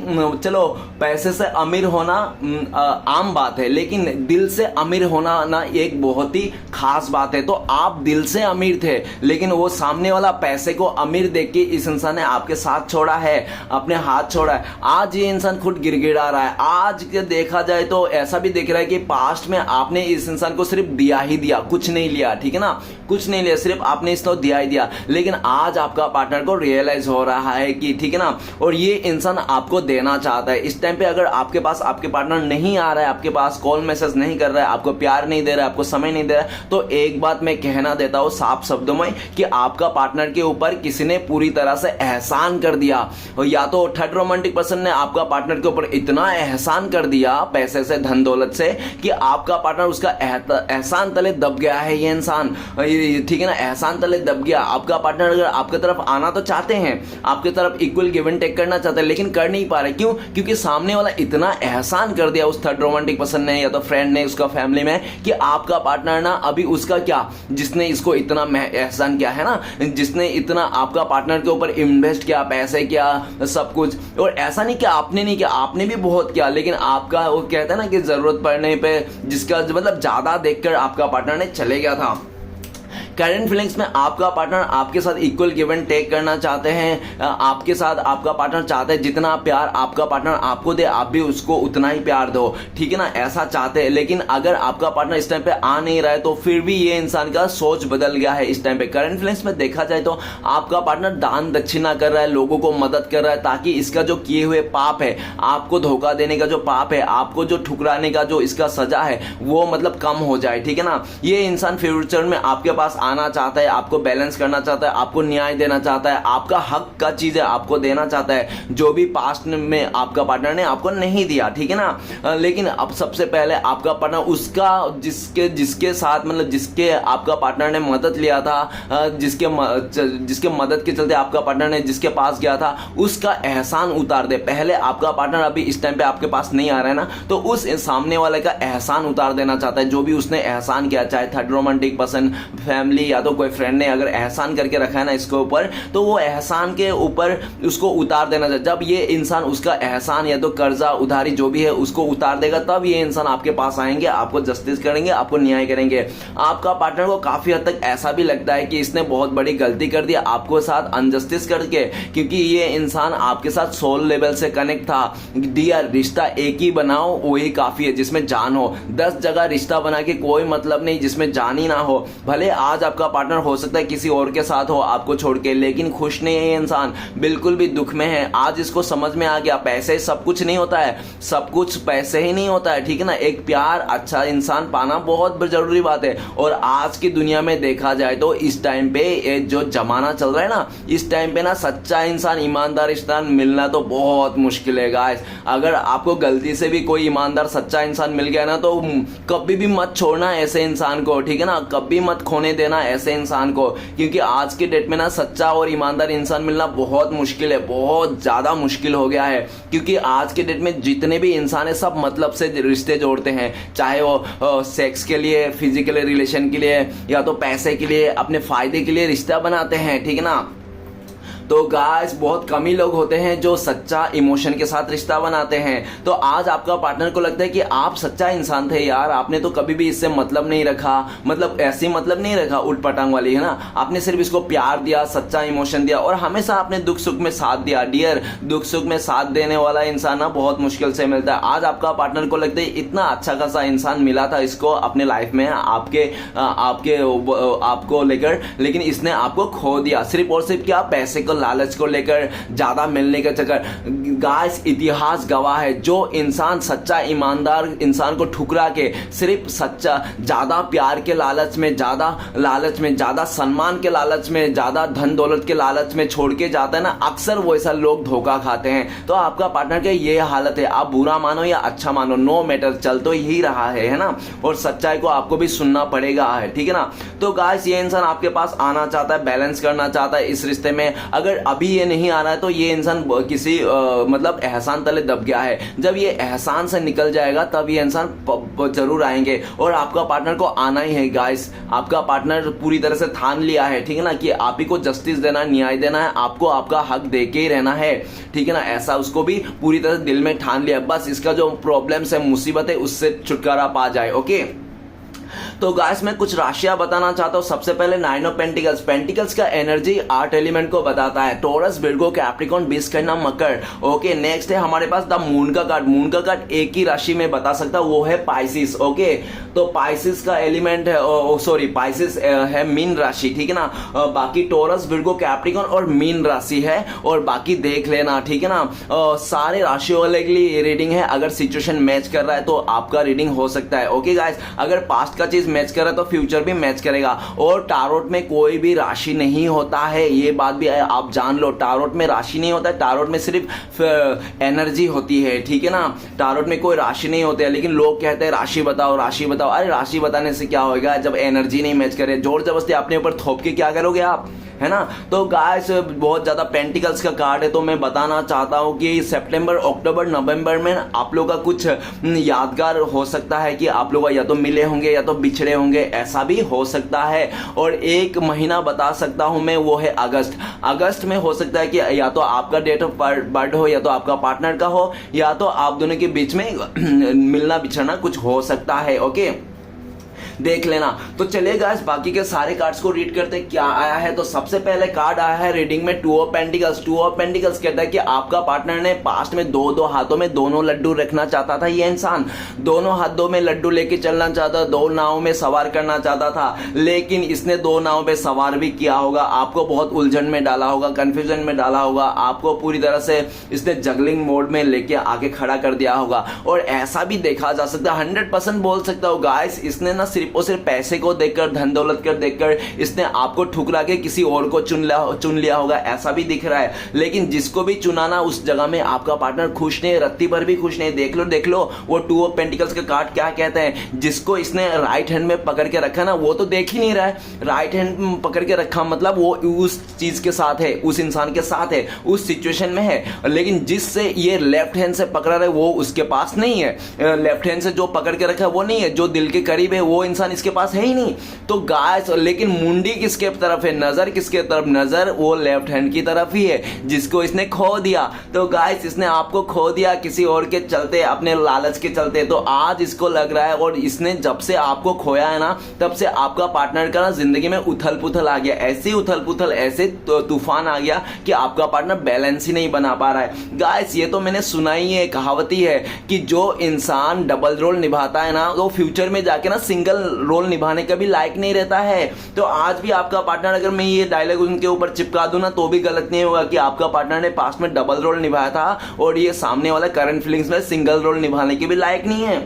चलो पैसे से अमीर होना आम बात है, लेकिन दिल से अमीर होना ना एक बहुत ही खास बात है। तो आप दिल से अमीर थे, लेकिन वो सामने वाला पैसे को अमीर देख के इस इंसान ने आपके साथ छोड़ा है, अपने हाथ छोड़ा है। आज ये इंसान खुद गिड़गिड़ा रहा है। आज के देखा जाए तो ऐसा भी दिख रहा है कि पास्ट में आपने इस इंसान को सिर्फ दिया ही दिया, कुछ नहीं लिया, ठीक है ना, कुछ नहीं लिया, सिर्फ आपने इसको दिया ही दिया। लेकिन आज आपका पार्टनर को रियलाइज हो रहा है कि, ठीक है ना, और ये इंसान आपको देना चाहता है। इस टाइम पे अगर आपके पास आपके पार्टनर नहीं आ रहा है, आपके पास कॉल मैसेज नहीं कर रहा है, आपको प्यार नहीं दे रहा है, आपको समय नहीं दे रहा है, तो एक बात मैं कहना देता हूं साफ शब्दों में, कि आपका पार्टनर के ऊपर किसी ने पूरी तरह से एहसान कर दिया। और या तो थर्ड रोमांटिक पर्सन ने आपका पार्टनर के ऊपर इतना एहसान कर दिया, पैसे से, धन दौलत से, कि आपका पार्टनर उसका एहसान तले दब गया है। ये इंसान, ठीक है ना, एहसान तले दब गया। आपका पार्टनर अगर आपकी तरफ आना तो चाहते हैं, आपकी तरफ इक्वल गिव एंड टेक करना चाहते हैं, लेकिन कर नहीं पा रहे। क्यों? क्योंकि सामने वाला इतना एहसान कर दिया उस थर्ड रोमांटिक पर्सन ने, या तो फ्रेंड ने, उसका फैमिली में, कि आपका पार्टनर ना अभी उसका क्या, जिसने इसको इतना एहसान किया है ना, जिसने इतना आपका पार्टनर के ऊपर इन्वेस्ट किया, पैसे किया, सब कुछ, और ऐसा नहीं कि आपने नहीं किया, आपने भी बहुत किया, लेकिन आपका वो कहता है ना कि जरूरत पड़ने पे जिसका मतलब ज्यादा देखकर आपका पार्टनर ने चले गया था। करंट फीलिंग्स में आपका पार्टनर आपके साथ इक्वल गिव एंड टेक करना चाहते हैं। आपके साथ आपका पार्टनर चाहते हैं जितना प्यार आपका पार्टनर आपको दे आप भी उसको उतना ही प्यार दो, ठीक है ना, ऐसा चाहते हैं। लेकिन अगर आपका पार्टनर इस टाइम पे आ नहीं रहा है तो फिर भी ये इंसान का सोच बदल गया है इस टाइम पे। करंट फीलिंग्स में देखा जाए तो आपका पार्टनर दान दक्षिणा कर रहा है, लोगों को मदद कर रहा है ताकि इसका जो किए हुए पाप है, आपको धोखा देने का जो पाप है, आपको जो ठुकराने का जो इसका सजा है वो मतलब कम हो जाए, ठीक है ना। ये इंसान फ्यूचर में आपके पास आना चाहता है, आपको बैलेंस करना चाहता है, आपको न्याय देना चाहता है, आपका हक का चीज है आपको देना चाहता है जो भी पास्ट में आपका पार्टनर ने आपको नहीं दिया, ठीक है ना। लेकिन अब सबसे पहले आपका पार्टनर उसका जिसके साथ मतलब जिसके आपका पार्टनर ने मदद लिया था, जिसके मदद के चलते आपका पार्टनर ने जिसके पास गया था उसका एहसान उतार दे। पहले आपका पार्टनर अभी इस टाइम पे आपके पास नहीं आ रहा है ना, तो उस सामने वाले का एहसान उतार देना चाहता है, जो भी उसने एहसान किया, चाहे थर्ड रोमांटिक पर्सन, फैमिली या तो कोई फ्रेंड ने अगर एहसान करके रखा है ना इसके ऊपर, तो वो एहसान के ऊपर उसको उतार देना चाहिए। जब ये इंसान उसका एहसान या तो कर्जा उधारी जो भी है उसको उतार देगा तब ये इंसान आपके पास आएंगे, आपको जस्टिस करेंगे, आपको न्याय करेंगे। आपका पार्टनर को काफी हद तक ऐसा भी लगता है कि इसने बहुत बड़ी गलती कर दी आपको साथ अनजस्टिस करके, क्योंकि ये इंसान आपके साथ सोल लेवल से कनेक्ट था। डियर, रिश्ता एक ही बनाओ वही काफी है जिसमें जान हो। 10 जगह रिश्ता बना के कोई मतलब नहीं जिसमें जान ही ना हो। भले आज आपका पार्टनर हो सकता है किसी और के साथ हो आपको छोड़ के, लेकिन खुश नहीं है ये इंसान, बिल्कुल भी दुख में है। आज इसको समझ में आ गया पैसे सब कुछ नहीं होता है, सब कुछ पैसे ही नहीं होता है, ठीक है ना। एक प्यार अच्छा इंसान पाना बहुत जरूरी बात है। और आज की दुनिया में देखा जाए तो इस टाइम पे जो जमाना चल रहा है ना, इस टाइम पे ना सच्चा इंसान, ईमानदार इंसान मिलना तो बहुत मुश्किल है गाइस। अगर आपको गलती से भी कोई ईमानदार सच्चा इंसान मिल गया ना तो कभी भी मत छोड़ना ऐसे इंसान को, ठीक है ना, कभी मत खोने देना ऐसे इंसान को, क्योंकि आज के डेट में ना सच्चा और ईमानदार इंसान मिलना बहुत मुश्किल है, बहुत ज्यादा मुश्किल हो गया है। क्योंकि आज के डेट में जितने भी इंसान है सब मतलब से रिश्ते जोड़ते हैं, चाहे वो सेक्स के लिए, फिजिकल रिलेशन के लिए या तो पैसे के लिए, अपने फायदे के लिए रिश्ता बनाते हैं, ठीक है ना। तो गाइस बहुत कम ही लोग होते हैं जो सच्चा इमोशन के साथ रिश्ता बनाते हैं। तो आज आपका पार्टनर को लगता है कि आप सच्चा इंसान थे यार, आपने तो कभी भी इससे मतलब नहीं रखा, मतलब ऐसी मतलब नहीं रखा उठ पटांग वाली, है ना। आपने सिर्फ इसको प्यार दिया, सच्चा इमोशन दिया और हमेशा आपने दुख सुख में साथ दिया। डियर, दुख सुख में साथ देने वाला इंसान ना बहुत मुश्किल से मिलता है। आज आपका पार्टनर को लगता है इतना अच्छा खासा इंसान मिला था इसको अपने लाइफ में आपको लेकर, लेकिन इसने आपको खो दिया सिर्फ और सिर्फ क्या, पैसे को लालच को लेकर, ज्यादा मिलने का चक्कर। गाइस इतिहास गवाह है, जो इंसान सच्चा ईमानदार इंसान को ठुकरा के सिर्फ सच्चा ज्यादा प्यार के लालच में, ज्यादा सम्मान के लालच में, ज्यादा धन दौलत के लालच में छोड़ के जाता है ना, अक्सर वो ऐसा लोग धोखा खाते हैं। तो आपका पार्टनर के ये हालत है, आप बुरा मानो या अच्छा मानो, नो मैटर, चल तो यही रहा है ना। और सच्चाई को आपको भी सुनना पड़ेगा, है ठीक है ना। तो गाइस ये इंसान आपके पास आना चाहता है, बैलेंस करना चाहता है इस रिश्ते में। अगर अभी ये नहीं आ रहा है तो ये इंसान किसी मतलब एहसान तले दब गया है। जब ये एहसान से निकल जाएगा तब ये इंसान जरूर आएंगे और आपका पार्टनर को आना ही है गाइस। आपका पार्टनर पूरी तरह से ठान लिया है, ठीक है ना, कि आप ही को जस्टिस देना है, न्याय देना है, आपको आपका हक दे के ही रहना है, ठीक है ना। ऐसा उसको भी पूरी तरह से दिल में ठान लिया, बस इसका जो प्रॉब्लम्स है, मुसीबत है, उससे छुटकारा पा जाए। ओके, तो गाइस मैं कुछ राशियां बताना चाहता हूं। सबसे पहले 9 ऑफ पेंटिकल्स, पेंटिकल्स का एनर्जी 8 एलिमेंट को बताता है, टोरस, विर्गो, कैप्रिकॉर्न, बीस कन्या, मकर। ओके, नेक्स्ट है हमारे पास द मून का कार्ड। मून का कार्ड एक ही राशि में बता सकता, वो है पाइसिस। ओके, तो पाइसिस का एलिमेंट है, पाइसिस है मीन राशि, ठीक है ना। बाकी टोरस, विर्गो, कैप्रिकॉर्न और मीन राशि है, और बाकी देख लेना, ठीक है ना। सारे राशियों वाले के लिए रीडिंग है, अगर सिचुएशन मैच कर रहा है तो आपका रीडिंग हो सकता है। ओके गाइस, अगर पास्ट का चीज मैच कर रहा है तो फ्यूचर भी मैच करेगा। और टारोट में कोई भी राशि नहीं होता है, ये बात भी आप जान लो। टारोट में राशि नहीं होता है, टारोट में सिर्फ एनर्जी होती है, ठीक है ना। टारोट में कोई राशि नहीं होती है, लेकिन लोग कहते हैं राशि बताओ, राशि बताओ। अरे राशि बताने से क्या होगा जब एनर्जी नहीं मैच करे, जोर जबरदस्ती अपने ऊपर थोप के क्या करोगे आप, है ना। तो गाइस बहुत ज्यादा पेंटिकल्स का कार्ड है, तो मैं बताना चाहता हूं कि सितंबर, अक्टूबर, नवंबर में आप लोग का कुछ यादगार हो सकता है कि आप लोग या तो मिले होंगे या तो बिछड़े होंगे, ऐसा भी हो सकता है। और एक महीना बता सकता हूं मैं, वो है अगस्त। अगस्त में हो सकता है कि या तो आपका डेट ऑफ बर्थ हो या तो आपका पार्टनर का हो, या तो आप दोनों के बीच में मिलना बिछड़ना कुछ हो सकता है। ओके, देख लेना। तो चलिए गाइस बाकी के सारे कार्ड्स को रीड करते क्या आया है। तो सबसे पहले कार्ड आया है रीडिंग में two of pentacles. Two of pentacles कहता है कि आपका पार्टनर ने पास्ट में दो हाथों में दोनों लड्डू रखना चाहता था। ये इंसान दोनों हाथों में लड्डू लेके चलना चाहता, दो नाव में सवार करना चाहता था, लेकिन इसने दो नाव पे सवार भी किया होगा, आपको बहुत उलझन में डाला होगा, कंफ्यूजन में डाला होगा, आपको पूरी तरह से इसने जगलिंग मोड में लेके आगे खड़ा कर दिया होगा। और ऐसा भी देखा जा सकता है, 100% बोल सकता हूँ गाइस, इसने ना सिर्फ और सिर्फ पैसे को देखकर, धन दौलत कर देखकर इसने आपको ठुकरा के किसी और को चुन लिया होगा, ऐसा भी दिख रहा है। लेकिन जिसको भी चुना ना उस जगह में आपका पार्टनर खुश नहीं, रत्ती पर भी खुश नहीं। देख लो वो टू ऑफ पेंटिकल्स का कार्ड क्या कहते हैं। जिसको इसने राइट हैंड में पकड़ के रखा ना वो तो देख ही नहीं रहा है। राइट हैंड में पकड़ के रखा मतलब वो उस चीज के साथ है, उस इंसान के साथ है, उस सिचुएशन में है। लेकिन जिससे ये लेफ्ट हैंड से पकड़ा रहा है वो उसके पास नहीं है। लेफ्ट हैंड से जो पकड़ के रखा है वो नहीं है, जो दिल के करीब है वो इंसान इसके पास है ही नहीं। तो गाइस लेकिन मुंडी किसके तरफ है, नजर किसके तरफ, नजर वो लेफ्ट हैंड की तरफ ही है जिसको इसने खो दिया। तो गाइस इसने आपको खो दिया किसी और के चलते, अपने लालच के चलते। तो आज इसको लग रहा है, और इसने जब से आपको खोया है ना तब से आपका पार्टनर का ना जिंदगी में उथल पुथल आ गया। ऐसी उथल पुथल, ऐसे तूफान आ गया कि आपका पार्टनर बैलेंस ही नहीं बना पा रहा है। गाइस ये तो मैंने सुना ही है, कहावत ही है कि जो इंसान डबल रोल निभाता है ना वो फ्यूचर में जाके ना सिंगल रोल निभाने का भी लायक नहीं रहता है। तो आज भी आपका पार्टनर, अगर मैं ये डायलॉग उनके ऊपर चिपका दूं ना तो भी गलत नहीं होगा कि आपका पार्टनर ने पास्ट में डबल रोल निभाया था और ये सामने वाला करंट फीलिंग्स में सिंगल रोल निभाने के भी लायक नहीं है।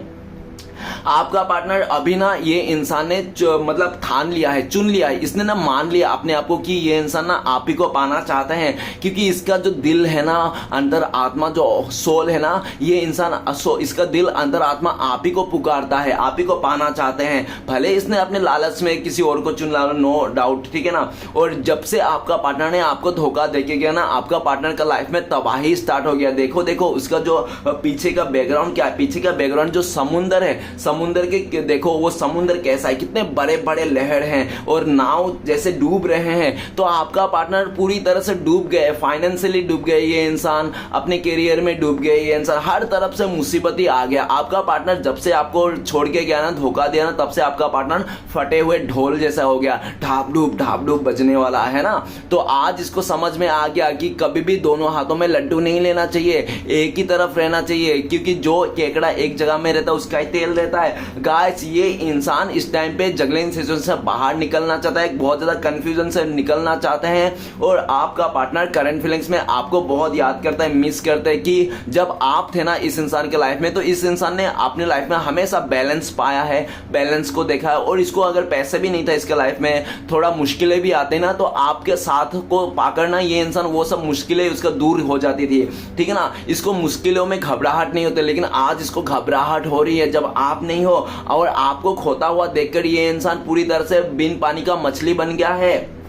आपका पार्टनर अभी ना ये इंसान ने मतलब ठान लिया है, चुन लिया है, इसने ना मान लिया अपने आप को कि ये इंसान ना आप ही को पाना चाहता है। क्योंकि इसका जो दिल है ना, अंदर आत्मा, जो सोल है ना, ये इंसान इसका दिल अंदर आत्मा आप ही को पुकारता है, आप ही को पाना चाहते हैं। भले इसने अपने लालच में किसी और को चुन लिया, नो डाउट, ठीक है ना। और जब से आपका पार्टनर ने आपको धोखा देके गया ना, आपका पार्टनर का लाइफ में तबाही स्टार्ट हो गया। देखो उसका जो पीछे का बैकग्राउंड क्या है, पीछे का बैकग्राउंड जो समुंदर है, समुंदर के देखो वो समुंदर कैसा है, कितने बड़े बड़े लहर हैं और नाव जैसे डूब रहे हैं। तो आपका पार्टनर पूरी तरह से डूब गए, फाइनेंशियली डूब गए, ये इंसान अपने करियर में डूब गए, ये इंसान हर तरफ से मुसीबत ही आ गया। आपका पार्टनर जब से आपको छोड़ के गया ना, धोखा दिया ना, तब से आपका पार्टनर फटे हुए ढोल जैसा हो गया, ढाप डूब बजने वाला है ना। तो आज इसको समझ में आ गया कि कभी भी दोनों हाथों में लड्डू नहीं लेना चाहिए, एक ही तरफ रहना चाहिए। क्योंकि जो केकड़ा एक जगह में रहता है उसका ही तेल रहता है। गाइस ये इंसान इस टाइम पे जगलिंग सिचुएशन से बाहर निकलना चाहता है, बहुत ज्यादा कंफ्यूजन से निकलना चाहते हैं। और आपका पार्टनर करंट फीलिंग्स में आपको बहुत याद करता है, मिस करता है कि जब आप थे ना इस इंसान के लाइफ में, तो इस इंसान ने अपने लाइफ में हमेशा बैलेंस पाया है, बैलेंस को देखा है। और इसको अगर पैसे भी नहीं था इसके लाइफ में, थोड़ा मुश्किलें भी आते ना, तो आपके साथ को पाकर ना ये इंसान वो सब मुश्किलें उसका दूर हो जाती थी, ठीक है ना। इसको मुश्किलों में घबराहट नहीं होती, लेकिन आज इसको घबराहट हो रही है जब आप नहीं हो। और आपको खोता हुआ देखकर ये इंसान पूरी तरह से बिन पानी का मछली बन गया है।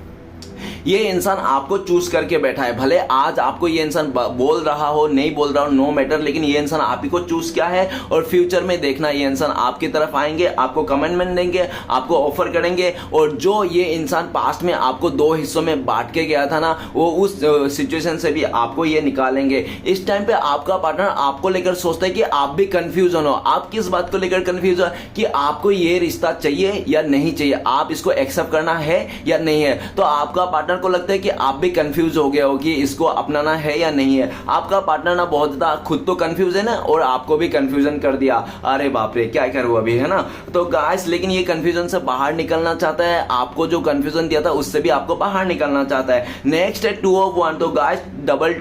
ये इंसान आपको चूज करके बैठा है। भले आज आपको ये इंसान बोल रहा हो, नहीं बोल रहा हो, नो मैटर, लेकिन ये इंसान आप ही को चूज किया है। और फ्यूचर में देखना ये इंसान आपकी तरफ आएंगे, आपको कमेंटमेंट देंगे, आपको ऑफर करेंगे। और जो ये इंसान पास्ट में आपको दो हिस्सों में बांट के गया था ना, वो उस सिचुएशन से भी आपको ये निकालेंगे। इस टाइम पे आपका पार्टनर आपको लेकर सोचता है कि आप भी कंफ्यूजन हो। आप किस बात को लेकर कंफ्यूज हो कि आपको ये रिश्ता चाहिए या नहीं चाहिए, आप इसको एक्सेप्ट करना है या नहीं है। तो आपका पार्टनर को लगता है कि आप भी कंफ्यूज हो गए हो कि इसको अपनाना है या नहीं है। आपका पार्टनर ना बहुत ज्यादा खुद तो कंफ्यूज है ना, और आपको भी कंफ्यूजन कर दिया, अरे बाप रे क्या करूं अभी, है ना। तो गाइस लेकिन ये कंफ्यूजन से बाहर निकलना चाहता है, आपको जो कंफ्यूजन दिया था उससे भी आपको बाहर निकलना चाहता है। नेक्स्ट है 2 of 1। तो गाइस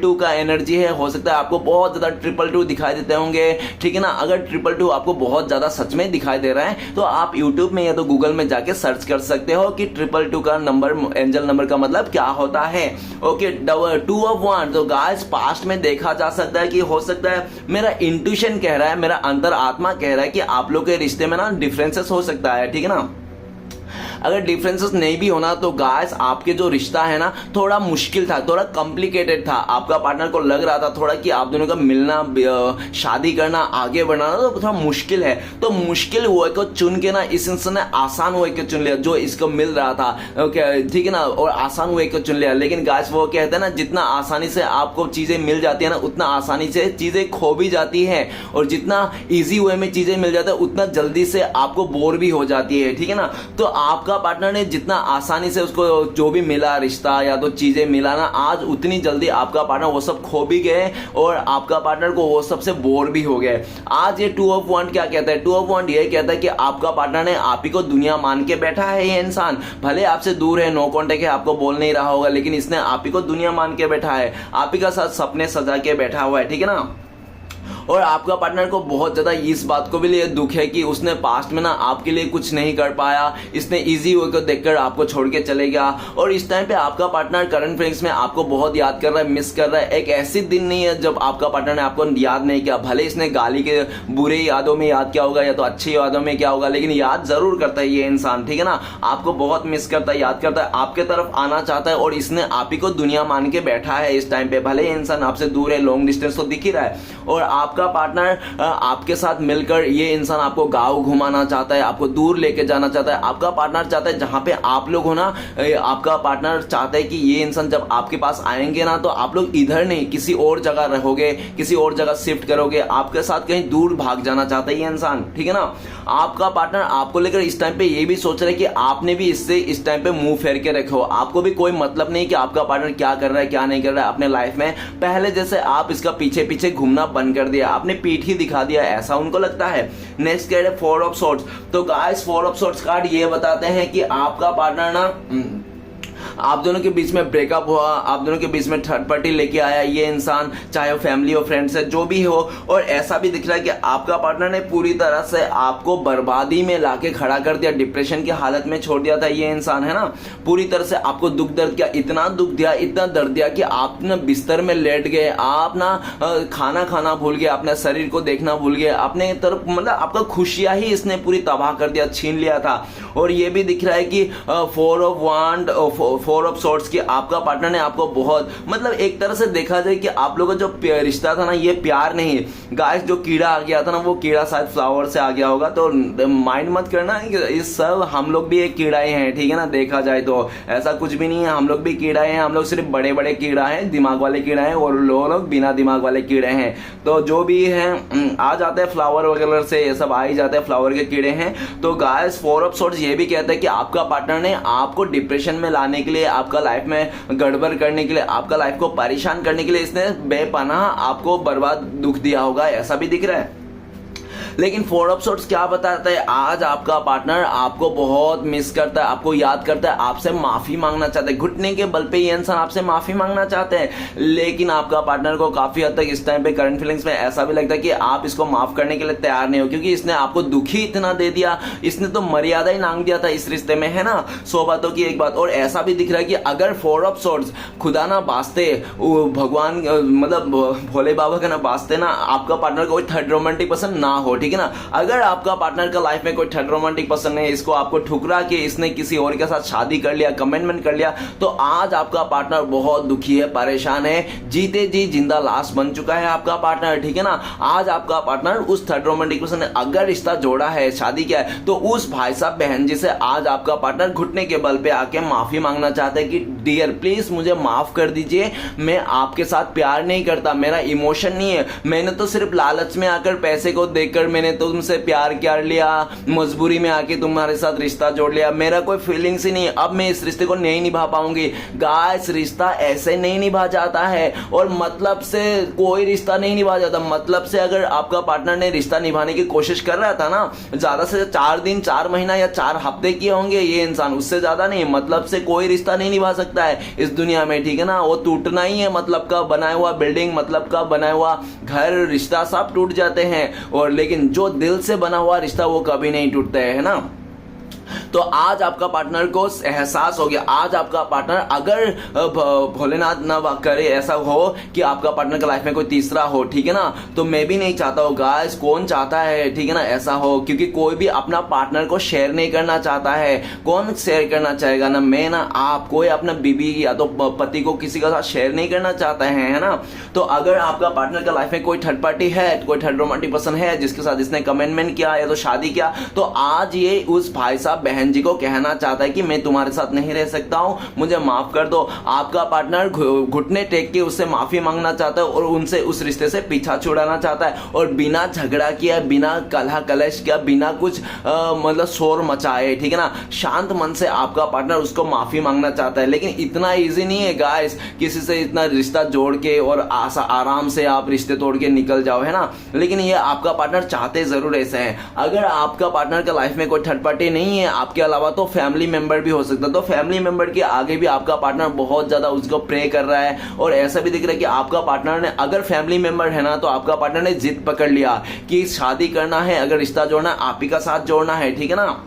2 का एनर्जी है, हो सकता है आपको बहुत ज्यादा 2 दिखाई देते होंगे, ठीक है ना। अगर 2 आपको बहुत ज्यादा सच में दिखाई दे रहा है तो आप यूट्यूब में या तो गूगल में जाके सर्च कर सकते हो कि 2 का नंबर, एंजल नंबर का मतलब क्या होता है। Okay 2 of 1। तो गाइस पास्ट में देखा जा सकता है कि हो सकता है मेरा इंट्यूशन कह रहा है, मेरा अंतर आत्मा कह रहा है कि आप लोग के रिश्ते में ना डिफरेंसेस हो सकता है, ठीक है ना। अगर डिफरेंसेस नहीं भी होना तो गाइस आपके जो रिश्ता है ना थोड़ा मुश्किल था, थोड़ा कॉम्प्लिकेटेड था। आपका पार्टनर को लग रहा था थोड़ा कि आप दोनों का मिलना, शादी करना, आगे बढ़ना तो थोड़ा मुश्किल है। तो मुश्किल हुए को चुन के ना इस इंसान ने आसान हुए को चुन लिया जो इसको मिल रहा था, ठीक है ना, और आसान हुए को चुन लिया। लेकिन गाइस वो कहते हैं ना जितना आसानी से आपको चीजें मिल जाती है ना उतना आसानी से चीजें खो भी जाती है, और जितना इजी वे में चीजें मिल जाता है उतना जल्दी से आपको बोर भी हो जाती है, ठीक है ना। तो आपका पार्टनर ने जितना आसानी से उसको जो भी मिला रिश्ता या तो चीजें मिला ना, आज उतनी जल्दी आपका पार्टनर वो सब खो भी गए और आपका पार्टनर को वो सबसे बोर भी हो गए। आज ये 2 of 1 क्या कहता है? 2 of 1 ये कहता है कि आपका पार्टनर ने आप ही को दुनिया मान के बैठा है। ये इंसान भले आपसे दूर है, नो कांटेक्ट है, आपको बोल नहीं रहा होगा, लेकिन इसने आप ही को दुनिया मान के बैठा है, आप ही का साथ सपने सजा के बैठा हुआ है, ठीक है ना। और आपका पार्टनर को बहुत ज्यादा इस बात को भी लिए दुख है कि उसने पास्ट में ना आपके लिए कुछ नहीं कर पाया, इसने इजी वे को देखकर आपको छोड़ के चले गया। और इस टाइम पे आपका पार्टनर करंट फीलिंग्स में आपको बहुत याद कर रहा है, मिस कर रहा है। एक ऐसी दिन नहीं है जब आपका पार्टनर ने आपको याद नहीं किया, भले इसने गाली के बुरे यादों में याद किया होगा या तो अच्छी यादों में क्या होगा, लेकिन याद जरूर करता है ये इंसान, ठीक है ना। आपको बहुत मिस करता है, याद करता है, आपके तरफ आना चाहता है, और इसने आप ही को दुनिया मान के बैठा है इस टाइम पे। भले ये इंसान आपसे दूर है, लॉन्ग डिस्टेंस तो दिख ही रहा है, और आपका पार्टनर आपके साथ मिलकर ये इंसान आपको गांव घुमाना चाहता है, आपको दूर लेके जाना चाहता है। आपका पार्टनर चाहता है जहां पे आप लोग हो ना, आपका पार्टनर चाहता है कि ये इंसान जब आपके पास आएंगे ना तो आप लोग इधर नहीं किसी और जगह रहोगे, किसी और जगह शिफ्ट करोगे, आपके साथ कहीं दूर भाग जाना चाहता है ये इंसान, ठीक है ना। आपका पार्टनर आपको लेकर इस टाइम पे ये भी सोच रहा है कि आपने भी इससे इस टाइम पे मुंह फेर के रखो। आपको भी कोई मतलब नहीं कि आपका पार्टनर क्या कर रहा है क्या नहीं कर रहा है अपने लाइफ में। पहले जैसे आप इसका पीछे पीछे घूमना बंद कर दिया, आपने पीठ ही दिखा दिया, ऐसा उनको लगता है। नेक्स्ट कार्ड है 4 of Swords। तो गाइस 4 of Swords कार्ड ये बताते हैं कि आपका पार्टनर ना आप दोनों के बीच में ब्रेकअप हुआ, आप दोनों के बीच में थर्ड पार्टी लेके आया ये इंसान, चाहे वो फैमिली हो, फ्रेंड्स है, जो भी हो। और ऐसा भी दिख रहा है कि आपका पार्टनर ने पूरी तरह से आपको बर्बादी में लाके खड़ा कर दिया, डिप्रेशन की हालत में छोड़ दिया था ये इंसान, है ना। पूरी तरह से आपको दुख दर्द किया, इतना दुख दिया, इतना दर्द दिया कि आप ना बिस्तर में लेट गए, आप ना खाना खाना भूल गए, अपने शरीर को देखना भूल गए, अपने तरफ मतलब आपका खुशियां ही इसने पूरी तबाह कर दिया, छीन लिया था। और ये भी दिख रहा है कि 4 of Swords की आपका पार्टनर ने आपको बहुत मतलब एक तरह से देखा जाए कि आप लोगों का जो रिश्ता था ना ये प्यार नहीं है गाइस, जो कीड़ा आ गया था ना वो कीड़ा शायद फ्लावर से आ गया होगा, तो माइंड मत करना इस सब, हम लोग भी एक कीड़ा ही हैं, ठीक है ना। देखा जाए तो ऐसा कुछ भी नहीं है, हम लोग भी कीड़ा हैं, हम लोग सिर्फ बड़े बड़े कीड़ा हैं, दिमाग वाले कीड़ा हैं, और लोग बिना दिमाग वाले कीड़े हैं। तो जो भी हैं आ जाते हैं फ्लावर वगैरह से, ये सब आ ही जाते हैं, फ्लावर के कीड़े हैं। तो गाइस 4 of Swords ये भी कहता है कि आपका पार्टनर ने आपको डिप्रेशन में लाने के लिए, आपका लाइफ में गड़बड़ करने के लिए, आपका लाइफ को परेशान करने के लिए इसने बेपनाह आपको बर्बाद दुख दिया होगा, ऐसा भी दिख रहा है। लेकिन 4 of Swords क्या बताता है? आज आपका पार्टनर आपको बहुत मिस करता है, आपको याद करता है, आपसे माफी मांगना चाहता है, घुटने के बल पे ये इंसान आपसे माफी मांगना चाहते हैं। लेकिन आपका पार्टनर को काफी हद तक इस टाइम पे करंट फीलिंग्स में ऐसा भी लगता है कि आप इसको माफ करने के लिए तैयार नहीं हो, क्योंकि इसने आपको दुखी इतना दे दिया, इसने तो मर्यादा ही नांग दिया था इस रिश्ते में, है ना। 100 बातों की एक बात। और ऐसा भी दिख रहा है कि अगर 4 of Swords खुदा ना बास्ते, भगवान मतलब भोले बाबा का ना बास्ते ना, आपका पार्टनर को कोई थर्ड रोमांटिक पसंद ना हो, ठीक है ना। अगर आपका पार्टनर का लाइफ में कोई थर्ड रोमांटिक पसंद नहीं, इसको आपको ठुकरा के इसने किसी और के साथ शादी कर लिया, कमिटमेंट कर लिया, तो आज आपका पार्टनर बहुत दुखी है, परेशान है, जीते जी जिंदा लाश बन चुका है आपका पार्टनर, ठीक है ना। आज आपका पार्टनर उस थर्ड रोमांटिक पर्सन ने अगर रिश्ता जोड़ा है, शादी किया है, तो उस भाई साहब बहन जी से आज आपका पार्टनर घुटने के बल पे आके माफी मांगना चाहता है कि डियर प्लीज मुझे माफ कर दीजिए, मैं आपके साथ प्यार नहीं करता, मेरा इमोशन नहीं है, मैंने तो सिर्फ लालच में आकर, पैसे को देखकर मैंने तो तुमसे प्यार कर लिया, मजबूरी में आके तुम्हारे साथ रिश्ता जोड़ लिया, मेरा कोई फीलिंग्स ही नहीं है, अब मैं इस रिश्ते को नहीं निभा पाऊंगी। गाइस रिश्ता ऐसे नहीं निभा जाता है, और मतलब से कोई रिश्ता नहीं निभा जाता। मतलब से अगर आपका पार्टनर ने रिश्ता निभाने की कोशिश कर रहा था ना, ज्यादा से 4 दिन, 4 महीना या 4 हफ्ते किए होंगे ये इंसान, उससे ज्यादा नहीं। मतलब से कोई रिश्ता नहीं निभा सकता है इस दुनिया में, ठीक है ना। वो टूटना ही है, मतलब का बनाया हुआ बिल्डिंग, मतलब का बनाया हुआ घर, रिश्ता सब टूट जाते हैं, और लेकिन जो दिल से बना हुआ रिश्ता वो कभी नहीं टूटता है ना। तो आज आपका पार्टनर को एहसास हो गया, आज आपका पार्टनर अगर भोलेनाथ ना करे ऐसा हो कि आपका पार्टनर का लाइफ में कोई तीसरा हो, ठीक है ना, तो मैं भी नहीं चाहता हूँ गाइस, कौन चाहता है, ठीक है ना, ऐसा हो, क्योंकि कोई भी अपना पार्टनर को शेयर नहीं करना चाहता है। कौन शेयर करना चाहेगा, ना मैं ना आप, कोई अपना बीबी या तो पति को किसी के साथ शेयर नहीं करना चाहता है ना। तो अगर आपका पार्टनर का लाइफ में कोई थर्ड पार्टी है, कोई थर्ड रोमांटिक पर्सन है जिसके साथ इसने कमिटमेंट किया या तो शादी किया, तो आज ये उस भाई साहब बहन जी को कहना चाहता है कि मैं तुम्हारे साथ नहीं रह सकता हूं, मुझे माफ कर दो। आपका पार्टनर घुटने टेक के उससे माफी मांगना चाहता है और उनसे उस रिश्ते से पीछा छुड़ाना चाहता है, और बिना झगड़ा किया, बिना कलह कलेश किया, बिना कुछ मतलब शोर मचाए, ठीक है ना, शांत मन से आपका पार्टनर उसको माफी मांगना चाहता है। लेकिन इतना इजी नहीं है गाइस, किसी से इतना रिश्ता जोड़ के और आराम से आप रिश्ते तोड़ के निकल जाओ, है ना। लेकिन ये आपका पार्टनर चाहते जरूर ऐसे हैं। अगर आपका पार्टनर का लाइफ में कोई थर्ड पार्टी नहीं है आपके अलावा, तो फैमिली मेंबर भी हो सकता है। तो फैमिली मेंबर के आगे भी आपका पार्टनर बहुत ज्यादा उसको प्रे कर रहा है, और ऐसा भी दिख रहा है कि आपका पार्टनर ने, अगर फैमिली मेंबर है ना, तो आपका पार्टनर ने जिद पकड़ लिया कि शादी करना है, अगर रिश्ता जोड़ना है आप ही का साथ जोड़ना है, ठीक है ना।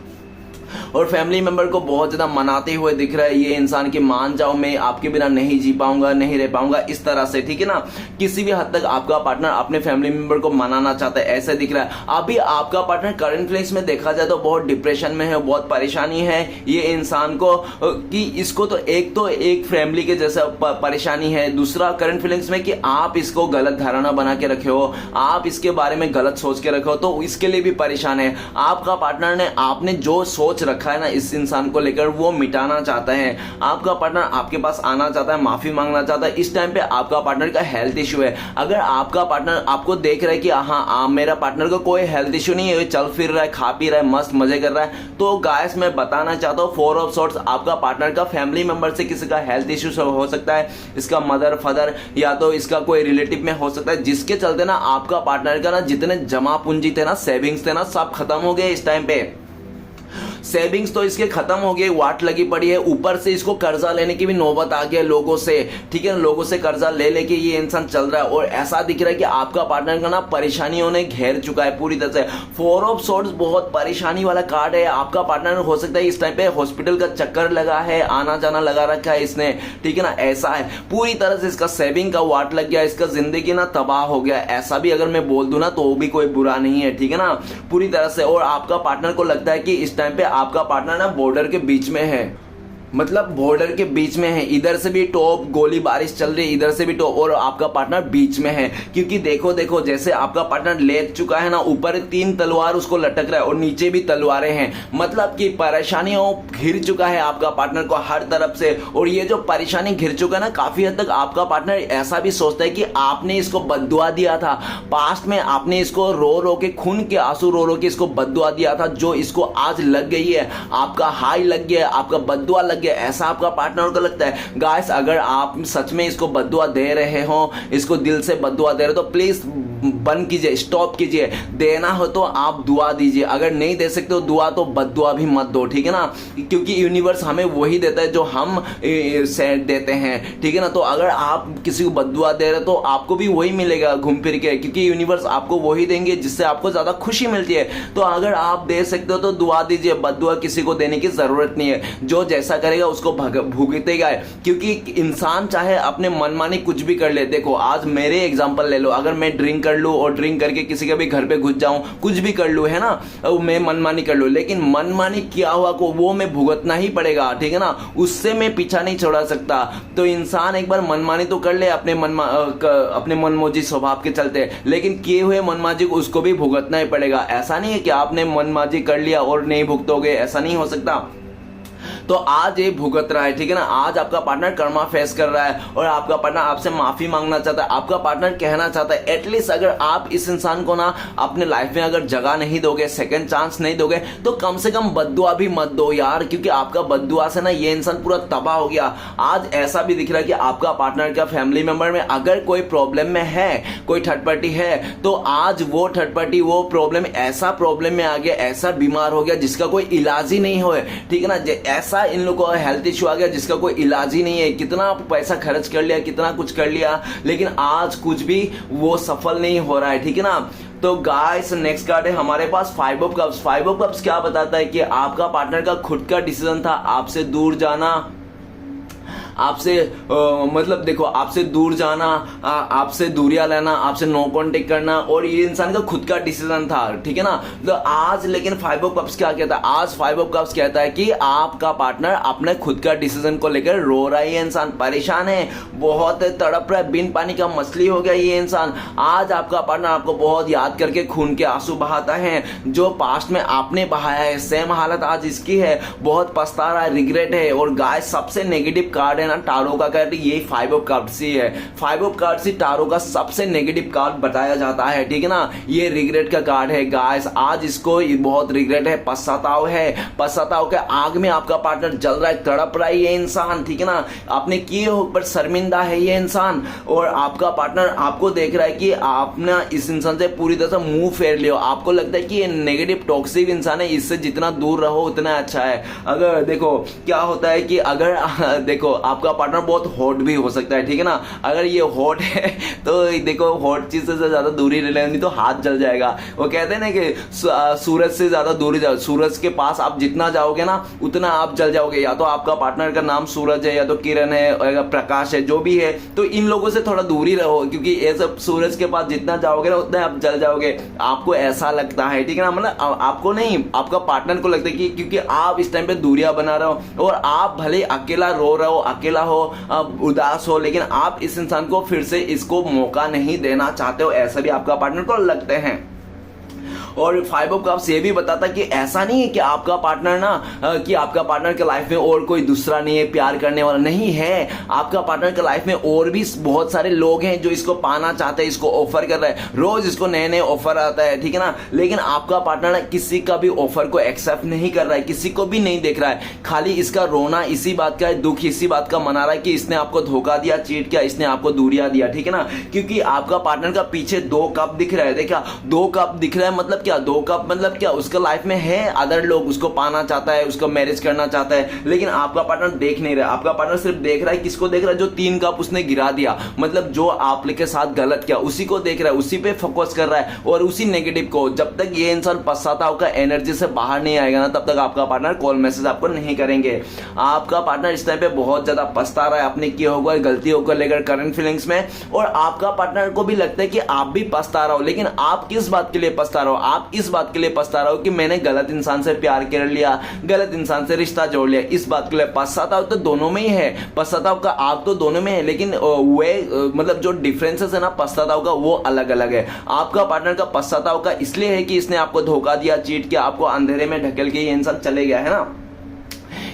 और फैमिली मेंबर को बहुत ज्यादा मनाते हुए दिख रहा है ये इंसान कि मान जाओ, मैं आपके बिना नहीं जी पाऊंगा, नहीं रह पाऊंगा, इस तरह से, ठीक है ना। किसी भी हद तक आपका पार्टनर अपने फैमिली मेंबर को मनाना चाहता है, ऐसे दिख रहा है। अभी आपका पार्टनर करंट फ्लेक्स में देखा जाए तो बहुत डिप्रेशन में है, बहुत परेशानी है ये इंसान को, कि इसको तो एक फैमिली के जैसा परेशानी है, दूसरा करंट फीलिंग्स में कि आप इसको गलत धारणा बना के रखे हो, आप इसके बारे में गलत सोच के रखे हो, तो इसके लिए भी परेशान है। आपका पार्टनर ने आपने जो सोच रखा है ना इस इंसान को लेकर, वो मिटाना चाहता है। आपका पार्टनर आपके पास आना चाहता है, माफी मांगना चाहता है। इस टाइम पे आपका पार्टनर का हेल्थ इश्यू है। अगर आपका पार्टनर आपको देख रहा है कि हाँ मेरा पार्टनर को कोई हेल्थ इश्यू नहीं है, चल फिर रहा है, खा पी रहा है, मस्त मजे कर रहा है, तो गाइस मैं बताना चाहता हूँ 4 ऑफ सॉर्ट्स आपका पार्टनर का फैमिली मेंबर से किसी का हेल्थ इश्यू हो सकता है, इसका मदर फादर या तो इसका कोई रिलेटिव में हो सकता है, जिसके चलते ना आपका पार्टनर का ना जितने जमा पूंजी थे ना, सेविंग्स थे ना, सब खत्म हो गए इस टाइम पे। सेविंग्स तो इसके खत्म हो गए, वाट लगी पड़ी है, ऊपर से इसको कर्जा लेने की भी नौबत आ गया लोगों से, ठीक है, लोगों से कर्जा ले लेके ये इंसान चल रहा है। और ऐसा दिख रहा है कि आपका पार्टनर का ना परेशानियों ने घेर चुका है पूरी तरह से। 4 ऑफ सॉर्ड्स बहुत परेशानी वाला कार्ड है। आपका पार्टनर हो सकता है इस टाइम पे हॉस्पिटल का चक्कर लगा है, आना जाना लगा रखा है इसने, ठीक है ना, ऐसा है। पूरी तरह से इसका सेविंग का वाट लग गया, इसका जिंदगी ना तबाह हो गया, ऐसा भी अगर मैं बोल दूं ना तो भी कोई बुरा नहीं है, ठीक है ना, पूरी तरह से। और आपका पार्टनर को लगता है कि इस टाइम पे आपका पार्टनर ना बॉर्डर के बीच में है, मतलब बॉर्डर के बीच में है, इधर से भी टॉप गोली बारिश चल रही है, इधर से भी टॉप, और आपका पार्टनर बीच में है। क्योंकि देखो जैसे आपका पार्टनर लेट चुका है ना, ऊपर 3 तलवार उसको लटक रहा है और नीचे भी तलवारें हैं, मतलब कि परेशानियों घिर चुका है आपका पार्टनर को हर तरफ से। और ये जो परेशानी घिर चुका है ना, काफी हद तक आपका पार्टनर ऐसा भी सोचता है कि आपने इसको बद्दुआ दिया था, पास्ट में आपने इसको रो रो के, खून के आंसू रो रो के इसको बद्दुआ दिया था, जो इसको आज लग गई है, आपका हाई लग गया, आपका बद्दुआ लग गया, ऐसा आपका पार्टनर को लगता है। गाइस अगर आप सच में इसको बद्दुआ दे रहे हो, इसको दिल से बद्दुआ दे रहे हो, तो प्लीज बंद कीजिए, स्टॉप कीजिए। देना हो तो आप दुआ दीजिए, अगर नहीं दे सकते हो दुआ तो बद्दुआ भी मत दो, ठीक है ना, क्योंकि यूनिवर्स हमें वही देता है जो हम देते हैं, ठीक है ना। तो अगर आप किसी को बद्दुआ दे रहे हो तो आपको भी वही मिलेगा घूम फिर के, क्योंकि यूनिवर्स आपको वही देंगे जिससे आपको ज्यादा खुशी मिलती है। तो अगर आप दे सकते हो तो दुआ दीजिए, बद्दुआ किसी को देने की जरूरत नहीं है, जो जैसा करेगा उसको भुगतेगा, क्योंकि इंसान चाहे अपने मनमानी कुछ भी कर ले। देखो आज मेरे एग्जांपल ले लो, अगर मैं ड्रिंक कर लूं और ड्रिंक करके किसी के भी घर पे घुस जाऊं, कुछ भी कर लूं, है ना, मैं मनमानी कर लूं, लेकिन मनमानी किया हुआ को वो मैं भुगतना ही पड़ेगा, ठीक है ना, उससे मैं पीछा नहीं छोड़ा सकता। तो इंसान एक बार मनमानी तो कर ले अपने मनमौजी स्वभाव के चलते, लेकिन किए हुए मनमाजी को उसको भी भुगतना ही पड़ेगा। ऐसा नहीं है कि आपने मनमाजी कर लिया और नहीं भुगतोगे, ऐसा नहीं हो सकता। तो आज ये भुगत रहा है, ठीक है ना, आज आपका पार्टनर कर्मा फेस कर रहा है और आपका पार्टनर आपसे माफी मांगना चाहता है। आपका पार्टनर कहना चाहता है एटलीस्ट अगर आप इस इंसान को ना अपने लाइफ में अगर जगह नहीं दोगे, सेकंड चांस नहीं दोगे, तो कम से कम बद्दुआ भी मत दो यार, क्योंकि आपका बद्दुआ से ना ये इंसान पूरा तबाह हो गया। आज ऐसा भी दिख रहा है कि आपका पार्टनर का फैमिली मेंबर में अगर कोई प्रॉब्लम में है, कोई थर्ड पार्टी है, तो आज वो थर्ड पार्टी वो प्रॉब्लम ऐसा प्रॉब्लम में आ गया, ऐसा बीमार हो गया जिसका कोई इलाज ही नहीं हो, ठीक है ना, ऐसा इन लोगों को हेल्थ इश्यू आ गया जिसका कोई इलाज ही नहीं है। कितना पैसा खर्च कर लिया, कितना कुछ कर लिया, लेकिन आज कुछ भी वो सफल नहीं हो रहा है, ठीक है ना। तो गाइस नेक्स्ट कार्ड है हमारे पास five of cups. Five of cups क्या बताता है कि आपका पार्टनर का खुद का डिसीजन था आपसे दूर जाना, आपसे मतलब देखो आपसे दूर जाना, आपसे दूरियां लेना, आपसे नो कांटेक्ट करना, और ये इंसान का खुद का डिसीजन था, ठीक है ना। तो आज लेकिन फाइव ऑफ कप्स क्या कहता है, आज फाइव ऑफ कप्स कहता है कि आपका पार्टनर अपने खुद का डिसीजन को लेकर रो रहा है, ये इंसान परेशान है, बहुत तड़प रहा है, बिन पानी का मछली हो गया ये इंसान। आज आपका पार्टनर आपको बहुत याद करके खून के आंसू बहाता है, जो पास्ट में आपने बहाया है सेम हालत आज इसकी है, बहुत पछता रहा है, रिग्रेट है। और गाइस सबसे नेगेटिव कार्ड ना टारो का कार्ड, ये फाइव ऑफ कार्ड्स ही है। फाइव ऑफ कार्ड्स ही टारो का सबसे नेगेटिव कार्ड बताया जाता है, ठीक है ना। ये रिग्रेट का कार्ड है गाइस, आज इसको बहुत रिग्रेट है, पछतावा है, पछतावा के आग में आपका पार्टनर जल रहा है, तड़प रहा है ये इंसान, ठीक है ना। आपने किए हो पर शर्मिंदा है ये इंसान, और आपका पार्टनर आपको देख रहा है कि आपने इस इंसान से पूरी तरह से मुंह फेर लियो। आपको लगता है कि ये नेगेटिव टॉक्सिक इंसान है, इससे जितना दूर रहो उतना अच्छा है। अगर देखो क्या होता है कि अगर देखो आपका पार्टनर बहुत हॉट भी हो सकता है, ठीक है ना। अगर ये हॉट है तो देखो हॉट चीज से ज्यादा दूरी ले लेनी तो हाथ जल जाएगा। वो कहते हैं ना कि सूरज से ज्यादा दूरी जाओ, सूरज के पास आप जितना जाओगे ना उतना आप जल जाओगे। या तो आपका पार्टनर का नाम सूरज है, या तो किरण है, या प्रकाश है, जो भी है, तो इन लोगों से थोड़ा दूरी रहो, क्योंकि ये सब सूरज के पास जितना जाओगे ना उतना आप जल जाओगे। आपको ऐसा लगता है, ठीक है ना, मतलब आपको नहीं, आपका पार्टनर को लगता है कि क्योंकि आप इस टाइम पे दूरियां बना रहे हो, और आप भले अकेला रो रहे हो, अकेला हो, उदास हो, लेकिन आप इस इंसान को फिर से इसको मौका नहीं देना चाहते हो, ऐसा भी आपका पार्टनर को लगते हैं। और फाइव ऑफ कप्स ये भी बताता कि ऐसा नहीं है कि आपका पार्टनर ना कि आपका पार्टनर के लाइफ में और कोई दूसरा नहीं है प्यार करने वाला, नहीं है। आपका पार्टनर के लाइफ में और भी बहुत सारे लोग हैं जो इसको पाना चाहते हैं, इसको ऑफर कर रहे हैं, रोज इसको नए नए ऑफर आता है, ठीक है ना। लेकिन आपका पार्टनर किसी का भी ऑफर को एक्सेप्ट नहीं कर रहा है, किसी को भी नहीं देख रहा है, खाली इसका रोना इसी बात का है, दुख इसी बात का मना रहा है कि इसने आपको धोखा दिया, चीट किया, इसने आपको दूरियां दिया, ठीक है ना। क्योंकि आपका पार्टनर का पीछे दो कप दिख रहा है, देखा दो कप दिख रहा है, मतलब क्या दो कप, मतलब क्या उसका लाइफ में है अदर लोग, उसको पाना चाहता है, उसको मैरिज करना चाहता है, लेकिन आपका पार्टनर देख नहीं रहा। आपका पार्टनर सिर्फ देख रहा है, किसको देख रहा है, जो 3 कप उसने गिरा दिया, मतलब जो आपके साथ गलत किया उसी को देख रहा है, उसी पे फोकस कर रहा है, और उसी नेगेटिव को। जब तक ये इंसान पश्चाताप का एनर्जी से बाहर नहीं आएगा ना, तब तक आपका पार्टनर कॉल मैसेज आपको नहीं करेंगे। आपका पार्टनर इस टाइम पे बहुत ज्यादा पछता रहा है अपने किए हुए गलतियों को लेकर, करंट फीलिंग्स में, और आपका पार्टनर को भी लगता है कि आप भी पछता रहो। लेकिन आप किस बात के लिए पछता रहो, आप इस बात के लिए पछता रहो कि मैंने गलत इंसान से प्यार कर लिया, गलत इंसान से रिश्ता जोड़ लिया, इस बात के लिए। पश्चाताप तो दोनों में ही है, पश्चाताप का आग तो दोनों में है, लेकिन वे मतलब जो डिफरेंसेस है ना पश्चाताप का, वो अलग अलग है। आपका पार्टनर का पश्चाताप का इसलिए है कि इसने आपको धोखा दिया, चीट किया, आपको अंधेरे में ढकेल के ये इंसान चले गया है ना,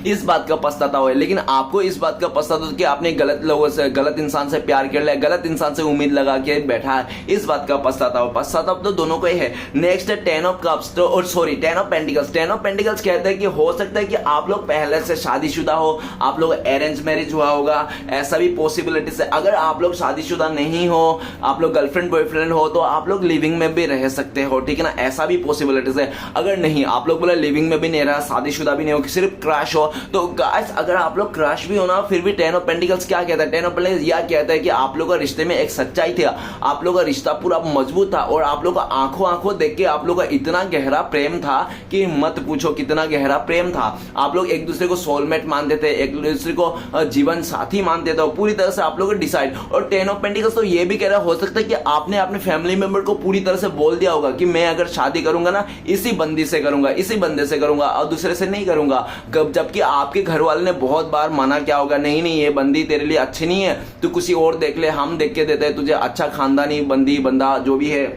इस बात का पछतावा है। लेकिन आपको इस बात का पछतावा कि आपने गलत लोगों से, गलत इंसान से प्यार कर लिया, गलत इंसान से उम्मीद लगा के बैठा है, इस बात का पछतावा तो दोनों को ही है। नेक्स्ट है 10 ऑफ कप्स, तो और sorry 10 of pentacles. 10 of pentacles कहते हैं कि हो सकता है कि आप लोग पहले से शादीशुदा हो, आप लोग अरेंज मैरिज हुआ होगा, ऐसा भी पॉसिबिलिटीज है। अगर आप लोग शादीशुदा नहीं हो, आप लोग गर्लफ्रेंड बॉयफ्रेंड हो, तो आप लोग लिविंग में भी रह सकते हो, ठीक है ना, ऐसा भी पॉसिबिलिटीज है। अगर नहीं, आप लोग बोले लिविंग में भी नहीं रहा, शादीशुदा भी नहीं हो, सिर्फ क्रश हो, तो गाइस अगर आप लोग क्रश भी हो ना, फिर भी 10 ऑफ पेंटिकल्स क्या कहता है, 10 ऑफ पेंटिकल्स यह कहता है कि आप लोग का रिश्ते में एक सच्चाई थी, आप लोग का रिश्ता पूरा मजबूत था, और आप लोग का आंखों आंखों देख के आप लोग का इतना गहरा प्रेम था कि मत पूछो कितना गहरा प्रेम था। आप लोग एक दूसरे को सोलमेट मानते थे, एक दूसरे को जीवन साथी मानते थे, पूरी तरह से आप लोग डिसाइड। और 10 ऑफ पेंटिकल्स तो ये भी कह रहा हो सकता है कि आपने अपने फैमिली मेंबर को पूरी तरह से बोल दिया होगा कि मैं अगर शादी करूंगा ना इसी बंदी से करूंगा, इसी बंदे से करूंगा, और दूसरे से नहीं करूंगा। जबकि आपके घर वाले ने बहुत बार मना किया होगा, नहीं नहीं ये बंदी तेरे लिए अच्छी नहीं है, तू किसी और देख ले, हम देख के देते हैं तुझे अच्छा खानदानी बंदी बंदा जो भी है,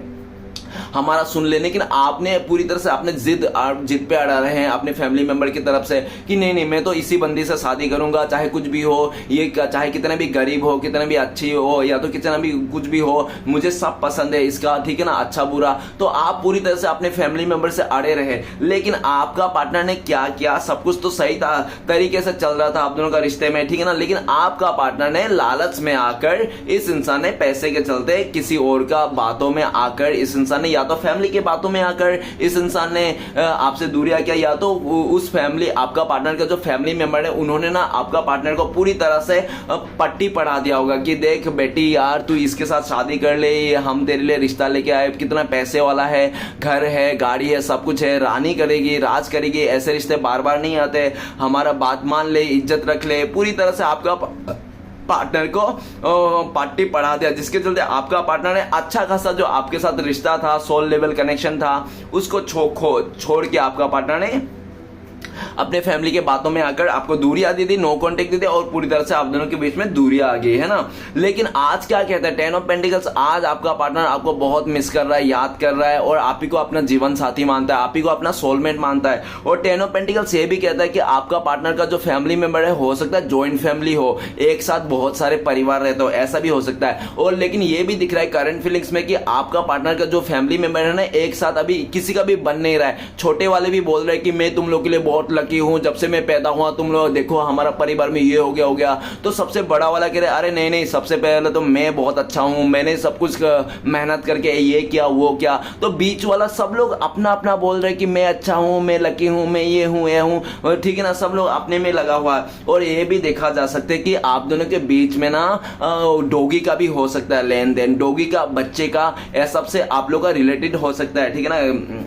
हमारा सुन ले। लेकिन आपने पूरी तरह से आपने जिद पे अड़ा रहे हैं अपने फैमिली मेंबर की तरफ से कि नहीं नहीं मैं तो इसी बंदी से शादी करूंगा, चाहे कुछ भी हो, ये चाहे कितना भी गरीब हो, कितना भी अच्छी हो, या तो कितना भी कुछ भी हो, मुझे सब पसंद है इसका, ठीक है ना, अच्छा बुरा। तो आप पूरी तरह से अपने फैमिली मेंबर से अड़े रहे। लेकिन आपका पार्टनर ने क्या किया, सब कुछ तो सही था, तरीके से चल रहा था आप दोनों का रिश्ते में, ठीक है ना। लेकिन आपका पार्टनर ने लालच में आकर, इस इंसान ने पैसे के चलते किसी और का बातों में आकर, इस इंसान ने या या तो फैमिली के बातों में आकर इस इंसान ने आपसे दूरियां किया, या तो उस फैमिली, आपका पार्टनर का जो फैमिली मेंबर है, उन्होंने ना आपका पार्टनर को पूरी तरह से पट्टी पढ़ा दिया होगा कि देख बेटी यार तू इसके साथ शादी कर ले, हम तेरे लिए रिश्ता लेके आए, कितना पैसे वाला है, घर है, गाड़ी है, सब कुछ है, रानी करेगी, राज करेगी, ऐसे रिश्ते बार बार नहीं आते, हमारा बात मान ले, इज्जत रख ले। पूरी तरह से आपका पार्टनर को पार्टी पढ़ा दिया, जिसके चलते आपका पार्टनर ने अच्छा खासा जो आपके साथ रिश्ता था, सोल लेवल कनेक्शन था, उसको छोड़ के आपका पार्टनर ने अपने फैमिली के बातों में आकर आपको दूरियां दी थी, नो कांटेक्ट दी थी, और पूरी तरह से आप दोनों के बीच में दूरियां आ गई है ना। लेकिन आज क्या कहता है 10 ऑफ पेंटिकल्स, आज आपका पार्टनर आपको बहुत मिस कर रहा है, याद कर रहा है, और आप ही को अपना जीवन साथी मानता है, आप ही को अपना सोलमेट मानता है। और 10 ऑफ पेंटिकल्स ये भी कहता है कि आपका पार्टनर का जो फैमिली मेंबर है, हो सकता है ज्वाइंट फैमिली हो, एक साथ बहुत सारे परिवार रहते हो, ऐसा भी हो सकता है। और लेकिन ये भी दिख रहा है करंट फीलिंग्स में कि आपका पार्टनर का जो फैमिली मेंबर है ना, एक साथ अभी किसी का भी बन नहीं रहा है। छोटे वाले भी बोल रहे हैं कि मैं तुम लोग के लिए बहुत लकी हूं, जब से मैं पैदा हुआ तुम लोग देखो हमारा परिवार में ये हो गया। तो सबसे बड़ा वाला कह रहे अरे नहीं, सबसे पहले तो मैं बहुत अच्छा हूं, मैंने सब कुछ मेहनत करके ये किया वो किया। तो बीच वाला सब लोग अपना अपना बोल रहे कि मैं अच्छा हूं, मैं लकी हूं, मैं ये हूं, ठीक है ना, सब लोग अपने में लगा हुआ है। और ये भी देखा जा सकता है कि आप दोनों के बीच में ना डॉगी का भी हो सकता है लेन देन, डॉगी का, बच्चे का, सबसे आप लोग का रिलेटेड हो सकता है, ठीक है ना।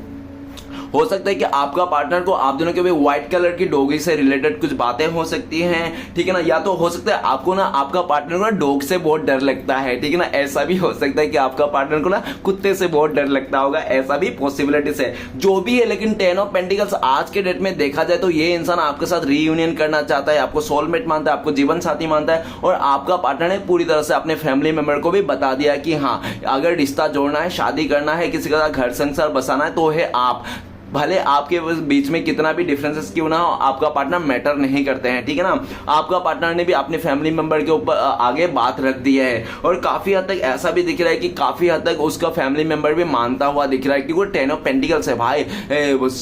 हो सकता है कि आपका पार्टनर को आप दोनों के भी व्हाइट कलर की डॉगी से रिलेटेड कुछ बातें हो सकती हैं, ठीक है ना। या तो हो सकता है आपको ना आपका पार्टनर को ना डॉग से बहुत डर लगता है, ठीक है ना। ऐसा भी हो सकता है कि आपका पार्टनर को ना कुत्ते से बहुत डर लगता होगा, ऐसा भी पॉसिबिलिटीज है। जो भी है, लेकिन 10 ऑफ पेंटिकल्स आज के डेट में देखा जाए तो ये इंसान आपके साथ रीयूनियन करना चाहता है, आपको सोलमेट मानता है, आपको जीवन साथी मानता है। और आपका पार्टनर ने पूरी तरह से अपने फैमिली मेंबर को भी बता दिया कि हाँ, अगर रिश्ता जोड़ना है, शादी करना है, किसी का घर संसार बसाना है, तो है आप। भले आपके बीच में कितना भी डिफरेंसेस क्यों ना हो, आपका पार्टनर मैटर नहीं करते हैं, ठीक है ना। आपका पार्टनर ने भी अपने फैमिली मेंबर के ऊपर आगे बात रख दी है, और काफी हद तक ऐसा भी दिख रहा है कि काफी हद तक उसका फैमिली मेंबर भी मानता हुआ दिख रहा है, क्योंकि 10 ऑफ पेंटिकल्स है भाई,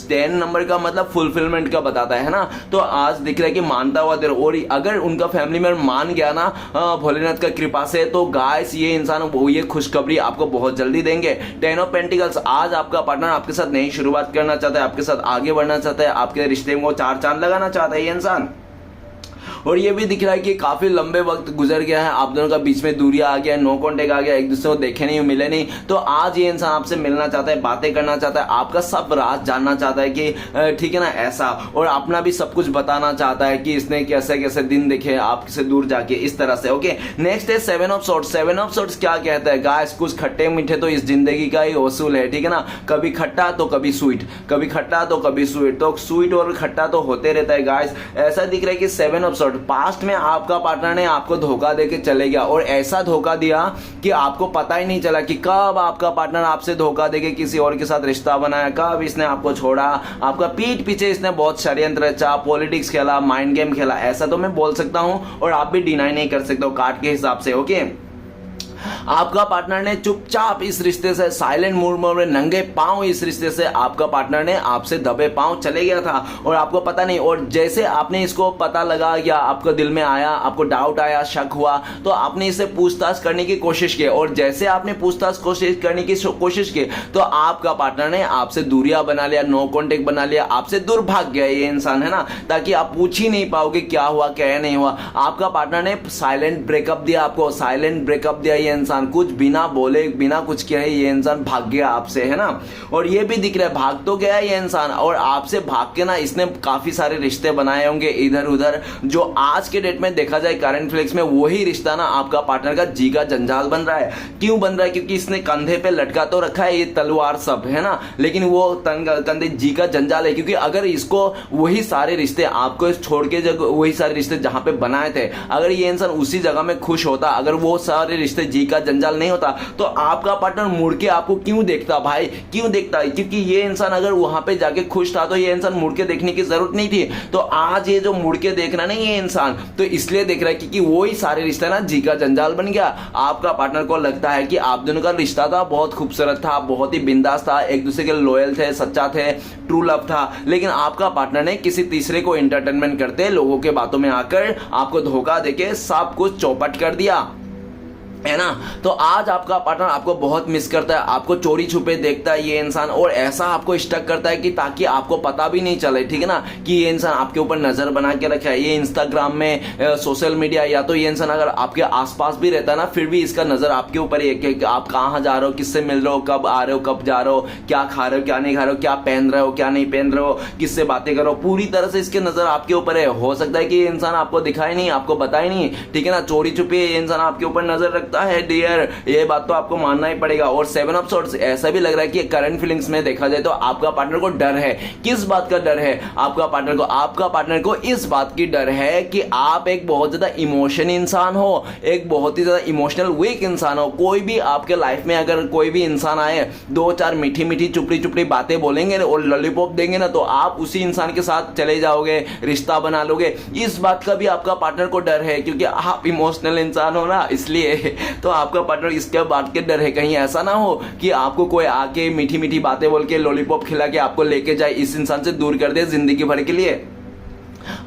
10 नंबर का मतलब फुलफिलमेंट का बताता है ना। तो आज दिख रहा है कि मानता हुआ दे, और अगर उनका फैमिली मेंबर मान गया ना भोलेनाथ का कृपा से, तो गाइस ये इंसान ये खुशखबरी आपको बहुत जल्दी देंगे। 10 ऑफ पेंटिकल्स, आज आपका पार्टनर आपके साथ नई शुरुआत करना चाहता है, आपके साथ आगे बढ़ना चाहता है, आपके रिश्ते को 4 चांद लगाना चाहता है ये इंसान। और ये भी दिख रहा है कि काफी लंबे वक्त गुजर गया है, आप दोनों का बीच में दूरियां आ गया, नो कांटेक्ट आ गया, एक दूसरे को देखे नहीं, मिले नहीं। तो आज ये इंसान आपसे मिलना चाहता है, बातें करना चाहता है, आपका सब राज जानना चाहता है कि ठीक है ना, ऐसा। और अपना भी सब कुछ बताना चाहता है कि इसने कैसे कैसे दिन देखे आपसे दूर जाके, इस तरह से। ओके, नेक्स्ट है 7 ऑफ सॉर्ड्स। 7 ऑफ सॉर्ड्स क्या कहता है गाइस, कुछ खट्टे मीठे तो इस जिंदगी का ही वसूल है, ठीक है ना। कभी खट्टा तो कभी स्वीट, कभी खट्टा तो कभी स्वीट, तो स्वीट और खट्टा तो होते रहता है गाइस। ऐसा दिख रहा है कि 7 ऑफ सॉर्ड्स, पास्ट में आपका पार्टनर ने आपको धोखा देके चले गया, और ऐसा धोखा दिया कि आपको पता ही नहीं चला कि कब आपका पार्टनर आपसे धोखा देके किसी और के साथ रिश्ता बनाया, कब इसने आपको छोड़ा। आपका पीठ पीछे इसने बहुत षड्यंत्र रचा, पॉलिटिक्स खेला, माइंड गेम खेला, ऐसा तो मैं बोल सकता हूं, और आप भी डिनाई नहीं कर सकते हो कार्ड के हिसाब से। ओके, आपका पार्टनर ने चुपचाप इस रिश्ते से, साइलेंट मूड में, नंगे पांव इस रिश्ते से आपका पार्टनर ने आपसे दबे पांव चले गया था, और आपको पता नहीं। और जैसे आपने इसको पता लगा या आपको दिल में आया, आपको डाउट आया, शक हुआ, तो आपने इसे पूछताछ करने की कोशिश की। और जैसे आपने पूछताछ करने की कोशिश की, तो आपका पार्टनर ने आपसे दूरियां बना लिया, नो कॉन्टेक्ट बना लिया, आपसे दूर भाग गया ये इंसान, है ना, ताकि आप पूछ ही नहीं पाओगे क्या हुआ क्या नहीं हुआ। आपका पार्टनर ने साइलेंट ब्रेकअप दिया, आपको साइलेंट ब्रेकअप दिया ये इंसान, कुछ बिना बोले, बिना कुछ किए ये इंसान भाग गया आपसे, है ना। और ये भी दिख रहा है भाग तो गया ये इंसान, और आपसे भाग के ना इसने काफी सारे रिश्ते बनाए होंगे इधर उधर, जो आज के डेट में देखा जाए करंट फ्लेक्स में वही रिश्ता ना आपका पार्टनर का जी का जंजाल बन रहा है। क्यों बन रहा है? क्योंकि इसने कंधे पे लटका तो रखा है ये तलवार सब, है ना, लेकिन वो कंधे जी का जंजाल है। क्योंकि अगर इसको वही सारे रिश्ते आपको छोड़ के वही सारे रिश्ते जहां पे बनाए थे, अगर ये इंसान उसी जगह में खुश होता, अगर वो सारे रिश्ते जी का जंजाल नहीं होता, तो आपका पार्टनर मुड़ के आपको क्यों देखता भाई, क्यों देखता है? क्योंकि ये इंसान अगर वहां पे जाके खुश था तो ये इंसान मुड़ के देखने की जरूरत नहीं थी। तो आज ये जो मुड़ के देख रहा नहीं ये इंसान, तो इसलिए देख रहा है क्योंकि वही सारे रिश्ते ना जी का जंजाल बन गया। आपका पार्टनर को लगता है कि आप दोनों का रिश्ता था बहुत खूबसूरत था, बहुत ही बिंदास था, एक दूसरे के लॉयल थे, सच्चा थे, ट्रू लव था, लेकिन आपका पार्टनर ने किसी तीसरे को एंटरटेनमेंट करते, लोगों के बातों में आकर आपको धोखा देके सब कुछ चौपट कर दिया। है ना। तो आज आपका पार्टनर आपको बहुत मिस करता है, आपको चोरी छुपे देखता है ये इंसान, और ऐसा आपको स्टक करता है कि ताकि आपको पता भी नहीं चले, ठीक है ना, कि ये इंसान आपके ऊपर नजर बना के रखा है। ये इंस्टाग्राम में, सोशल मीडिया, या तो ये इंसान अगर आपके आसपास भी रहता है ना, फिर भी इसका नजर आपके ऊपर ही है कि आप कहाँ जा रहे हो, किससे मिल रहे हो, कब आ रहे हो, कब जा रहे हो, क्या खा रहे हो, क्या नहीं खा रहे हो, क्या पहन रहे हो, क्या नहीं पहन रहे हो, किससे बातें करो, पूरी तरह से इसके नजर आपके ऊपर है। हो सकता है कि ये इंसान आपको दिखाए नहीं, आपको बताए नहीं, ठीक है ना, चोरी छुपी ये इंसान आपके ऊपर नजर रखता है डियर, ये बात तो आपको मानना ही पड़ेगा। और 7 ऑफ सॉर्ड्स ऐसा भी लग रहा है कि करंट फीलिंग्स में देखा जाए तो आपका पार्टनर को डर है। किस बात का डर है आपका पार्टनर को इस बात की डर है कि आप एक बहुत ज्यादा इमोशन इंसान हो, एक बहुत ही ज्यादा इमोशनल वीक इंसान हो। कोई भी आपके लाइफ में अगर कोई भी इंसान आए, 2-4 मीठी मीठी चुपड़ी चुपड़ी बातें बोलेंगे और लॉलीपॉप देंगे ना, तो आप उसी इंसान के साथ चले जाओगे, रिश्ता बना लोगे। इस बात का भी आपका पार्टनर को डर है, क्योंकि आप इमोशनल इंसान हो ना, इसलिए तो आपका पार्टनर इसके बात के डर है कहीं ऐसा ना हो कि आपको कोई आके मीठी मीठी बातें बोल के लॉलीपॉप खिला के आपको लेके जाए, इस इंसान से दूर कर दे जिंदगी भर के लिए,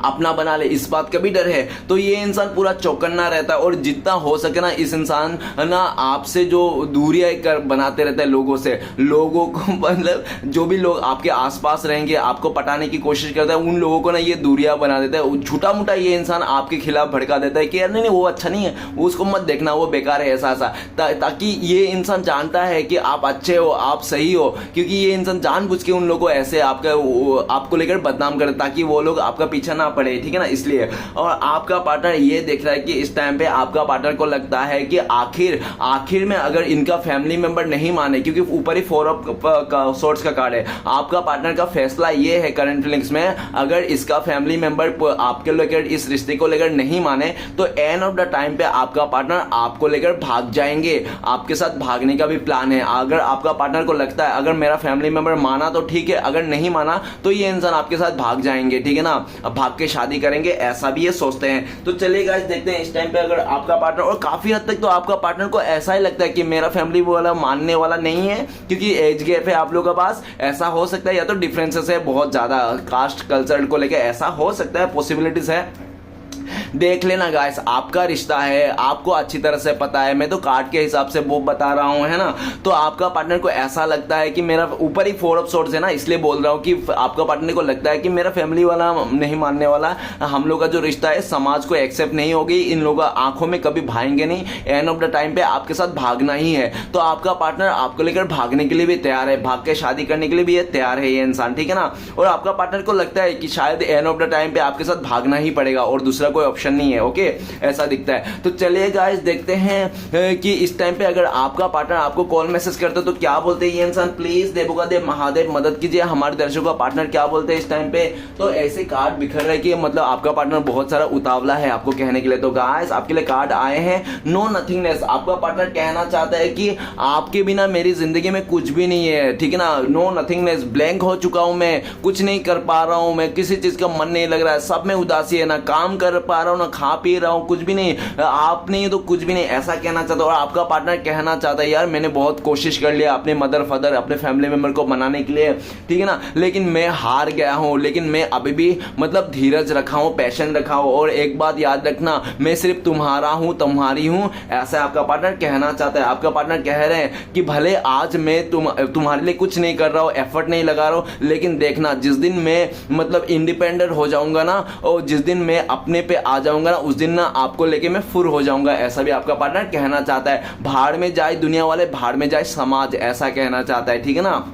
अपना बना ले, इस बात का भी डर है। तो ये इंसान पूरा चौकन्ना रहता है और जितना हो सके ना इस इंसान ना आपसे जो दूरियां कर बनाते रहता है लोगों से, लोगों को मतलब जो भी लोग आपके आसपास रहेंगे आपको पटाने की कोशिश करता है, उन लोगों को ना ये दूरियां बना देता है। झूठा मूठा ये इंसान आपके खिलाफ भड़का देता है कि यार नहीं वो अच्छा नहीं है, उसको मत देखना, वो बेकार है, ऐसा ताकि ये इंसान जानता है कि आप अच्छे हो, आप सही हो, क्योंकि ये इंसान जानबूझ के उन लोगों को ऐसे आपको लेकर बदनाम करे ताकि वो लोग आपका पीछा ना पड़े, ठीक है ना, इसलिए। और आपका पार्टनर ये देख रहा है कि इस टाइम पे आपका पार्टनर को लगता है कि आखिर में अगर इनका फैमिली मेंबर नहीं माने, क्योंकि ऊपर ही 4 ऑफ सॉर्ड्स का कार्ड है, आपका पार्टनर का फैसला ये है करंट फीलिंग्स में, अगर इसका फैमिली मेंबर आपके लेकर इस रिश्ते को लेकर नहीं माने तो एंड ऑफ द टाइम पे आपका पार्टनर आपको लेकर भाग जाएंगे, आपके साथ भागने का भी प्लान है। अगर आपका पार्टनर को लगता है अगर मेरा फैमिली मेंबर माना तो ठीक है, अगर नहीं माना तो ये इंसान आपके साथ भाग जाएंगे, ठीक है ना, भाग के शादी करेंगे, ऐसा भी ये सोचते हैं। तो चलिए गाइस देखते हैं इस टाइम पे अगर आपका पार्टनर, और काफी हद तक तो आपका पार्टनर को ऐसा ही लगता है कि मेरा फैमिली वाला मानने वाला नहीं है, क्योंकि एज गैप है आप लोगों के पास, ऐसा हो सकता है, या तो डिफरेंसेस है बहुत ज्यादा कास्ट कल्चर को लेकर, ऐसा हो सकता है, पॉसिबिलिटीज है। देख लेना गाइस, आपका रिश्ता है, आपको अच्छी तरह से पता है, मैं तो कार्ड के हिसाब से वो बता रहा हूं, है ना। तो आपका पार्टनर को ऐसा लगता है कि मेरा ऊपर ही 4 ऑफ सॉर्ड्स है ना, इसलिए बोल रहा हूं कि आपका पार्टनर को लगता है कि मेरा फैमिली वाला नहीं मानने वाला, हम लोग का जो रिश्ता है समाज को एक्सेप्ट नहीं होगी, इन लोगों आंखों में कभी भाएंगे नहीं, एंड ऑफ द टाइम पे आपके साथ भागना ही है। तो आपका पार्टनर आपको लेकर भागने के लिए भी तैयार है, भाग के शादी करने के लिए भी ये तैयार है ये इंसान, ठीक है ना। और आपका पार्टनर को लगता है कि शायद एंड ऑफ द टाइम पे आपके साथ भागना ही पड़ेगा और दूसरा कोई ऑप्शन नहीं है, ओके, ऐसा दिखता है। तो चलिए गाइस देखते हैं कि इस टाइम पे अगर आपका पार्टनर आपको कॉल मैसेज करते तो क्या बोलते हैं ये इंसान। प्लीज देवोगा देव महादेव मदद कीजिए, हमारे दर्शकों का पार्टनर क्या बोलते हैं इस टाइम पे। तो ऐसे कार्ड बिखर रहे कि मतलब आपका पार्टनर बहुत सारा उतावला है आपको कहने के लिए। तो गाइस आपके लिए कार्ड आए हैं नो नथिंगनेस, आपका पार्टनर कहना चाहता है कि आपके बिना मेरी जिंदगी में कुछ भी नहीं है, ठीक है ना, नो नथिंगनेस, ब्लैंक हो चुका हूं मैं, कुछ नहीं कर पा रहा हूं मैं, किसी चीज का मन नहीं लग रहा है, सब में उदासी है, ना काम कर पा रहा हूं, ना खा पी रहा हूं, कुछ भी नहीं, आप नहीं तो कुछ भी नहीं, ऐसा कहना चाहता हूं। और आपका पार्टनर कहना चाहता है यार मैंने बहुत कोशिश कर लिया अपने मदर फादर अपने फैमिली मेंबर को मनाने के लिए, ठीक है ना, लेकिन मैं हार गया हूं, लेकिन मैं अभी भी मतलब धीरज रखा हूं, पैशन रखा हूं, और एक बात याद रखना मैं सिर्फ तुम्हारा हूं, तुम्हारी हूं, ऐसा आपका पार्टनर कहना चाहता है। आपका पार्टनर कह रहे हैं कि भले आज मैं तुम्हारे लिए कुछ नहीं कर रहा हूं, एफर्ट नहीं लगा रहा हूं, लेकिन देखना जिस दिन मैं मतलब इंडिपेंडेंट हो जाऊंगा ना, और जिस दिन मैं अपने पे आ जाऊंगा ना, उस दिन ना आपको लेके मैं फुर हो जाऊंगा, ऐसा भी आपका पार्टनर कहना चाहता है। भाड़ में जाए दुनिया वाले, भाड़ में जाए समाज, ऐसा कहना चाहता है, ठीक है ना।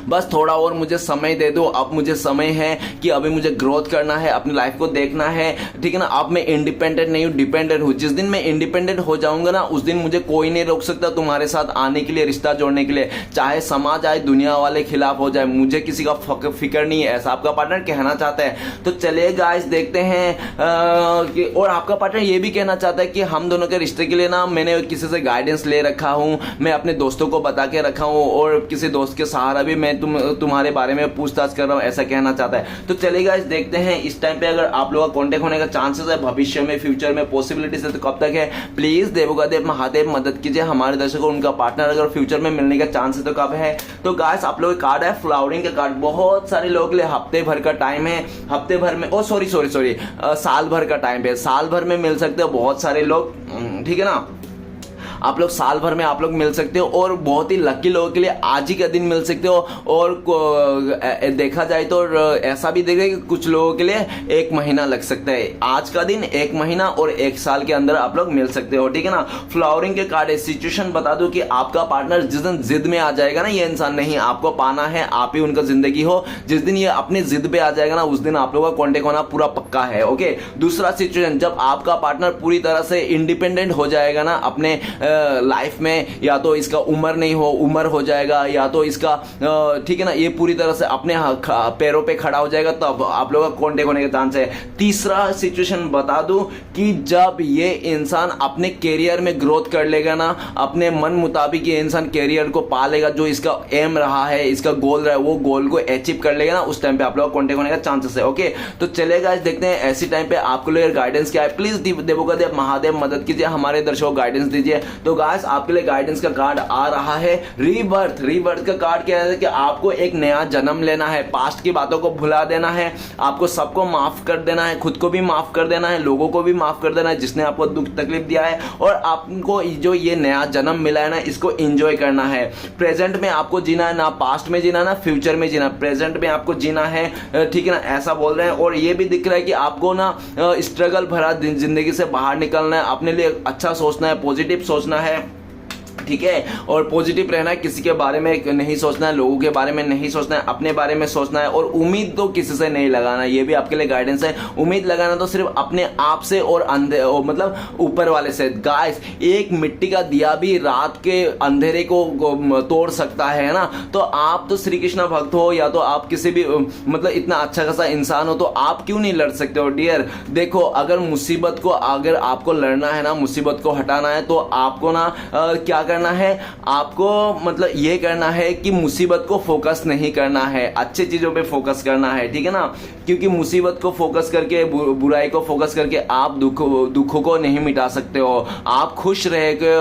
बस थोड़ा और मुझे समय दे दो, अब मुझे समय है कि अभी मुझे ग्रोथ करना है, अपनी लाइफ को देखना है, ठीक है ना। अब मैं इंडिपेंडेंट नहीं हूं, डिपेंडेंट हूं। जिस दिन मैं इंडिपेंडेंट हो जाऊंगा ना, उस दिन मुझे कोई नहीं रोक सकता तुम्हारे साथ आने के लिए, रिश्ता जोड़ने के लिए, चाहे समाज आए, दुनिया वाले खिलाफ हो जाए, मुझे किसी का फिक्र नहीं है, ऐसा आपका पार्टनर कहना चाहता है। तो चलिए गाइस देखते हैं और आपका पार्टनर ये भी कहना चाहता है कि हम दोनों के रिश्ते के लिए ना मैंने किसी से गाइडेंस ले रखा हूं, मैं अपने दोस्तों को बता के रखा हूं, और किसी दोस्त के सहारा भी मैं तुम्हारे बारे में पूछताछ कर रहा हूं, ऐसा कहना चाहता है। तो चलिए गाइस देखते हैं इस टाइम पे अगर आप लोगों का कांटेक्ट होने का चांसेस है भविष्य में, फ्यूचर में पॉसिबिलिटीज है, तो कब तक है। प्लीज देवोगा देव महादेव मदद कीजिए हमारे दर्शकों, उनका पार्टनर अगर फ्यूचर में मिलने का चांस है तो कब है। तो गाइस आप लोगों का कार्ड है फ्लावरिंग का कार्ड, बहुत सारे लोगों के लिए हफ्ते भर का टाइम है, हफ्ते भर में सॉरी साल भर का टाइम है, साल भर में मिल सकते हैं बहुत सारे लोग, ठीक है ना। आप लोग साल भर में आप लोग मिल सकते हो, और बहुत ही लकी लोगों के लिए आज ही का दिन मिल सकते हो। और देखा जाए तो ऐसा भी देखें कि कुछ लोगों के लिए 1 महीना लग सकता है। आज का दिन 1 महीना और 1 साल के अंदर आप लोग मिल सकते हो, ठीक है ना। फ्लावरिंग के कार्ड है। सिचुएशन बता दूं कि आपका पार्टनर जिस दिन जिद में आ जाएगा ना, ये इंसान नहीं आपको पाना है, आप ही उनका जिंदगी हो, जिस दिन ये अपनी जिद पे आ जाएगा ना, उस दिन आप लोगों का कॉन्टेक्ट होना पूरा पक्का है। ओके, दूसरा सिचुएशन, जब आपका पार्टनर पूरी तरह से इंडिपेंडेंट हो जाएगा ना अपने लाइफ में, या तो इसका उम्र नहीं हो, उम्र हो जाएगा, या तो इसका ठीक है ना, ये पूरी तरह से अपने पैरों पे खड़ा हो जाएगा, तब आप लोगों का कॉन्टेक्ट होने का चांस है। तीसरा सिचुएशन बता दूं कि जब ये इंसान अपने कैरियर में ग्रोथ कर लेगा ना, अपने मन मुताबिक ये इंसान कैरियर को पा लेगा, जो इसका एम रहा है, इसका गोल रहा है, वो गोल को अचीव कर लेगा ना, उस टाइम पे आप लोगों का कॉन्टेक्ट होने का चांसेस है। ओके, तो चलेगा, देखते हैं ऐसी टाइम पे आपको लोग गाइडेंस क्या है। प्लीज देवों देव महादेव मदद कीजिए, हमारे दर्शकों गाइडेंस दीजिए। तो गाइस, आपके लिए गाइडेंस का कार्ड आ रहा है रीबर्थ। रीबर्थ का कार्ड क्या है कि आपको एक नया जन्म लेना है, पास्ट की बातों को भुला देना है, आपको सबको माफ कर देना है, खुद को भी माफ कर देना है, लोगों को भी माफ कर देना है जिसने आपको दुख तकलीफ दिया है, और आपको जो ये नया जन्म मिला है ना, इसको एंजॉय करना है। प्रेजेंट में आपको जीना है, ना पास्ट में जीना, ना फ्यूचर में जीना, प्रेजेंट में आपको जीना है, ठीक है ना, ऐसा बोल रहे हैं। और ये भी दिख रहा है कि आपको ना स्ट्रगल भरा जिंदगी से बाहर निकलना है, अपने लिए अच्छा सोचना है, पॉजिटिव सोचना है, ठीक है, और पॉजिटिव रहना है, किसी के बारे में नहीं सोचना है, लोगों के बारे में नहीं सोचना है, अपने बारे में सोचना है, और उम्मीद तो किसी से नहीं लगाना। ये भी आपके लिए गाइडेंस है। उम्मीद लगाना तो सिर्फ अपने आप से और मतलब ऊपर वाले से। गाइस, एक मिट्टी का दिया भी रात के अंधेरे को तोड़ सकता है ना। तो आप तो श्री कृष्ण भक्त हो, या तो आप किसी भी मतलब इतना अच्छा खासा इंसान हो, तो आप क्यों नहीं लड़ सकते हो डियर। देखो, अगर मुसीबत को, अगर आपको लड़ना है ना, मुसीबत को हटाना है, तो आपको ना क्या करना है, आपको मतलब ये करना है कि मुसीबत को फोकस नहीं करना है, अच्छी चीजों पे फोकस करना है, ठीक है ना। क्योंकि मुसीबत को फोकस करके, बुराई को फोकस करके आप दुखों को नहीं मिटा सकते हो। आप खुश रह के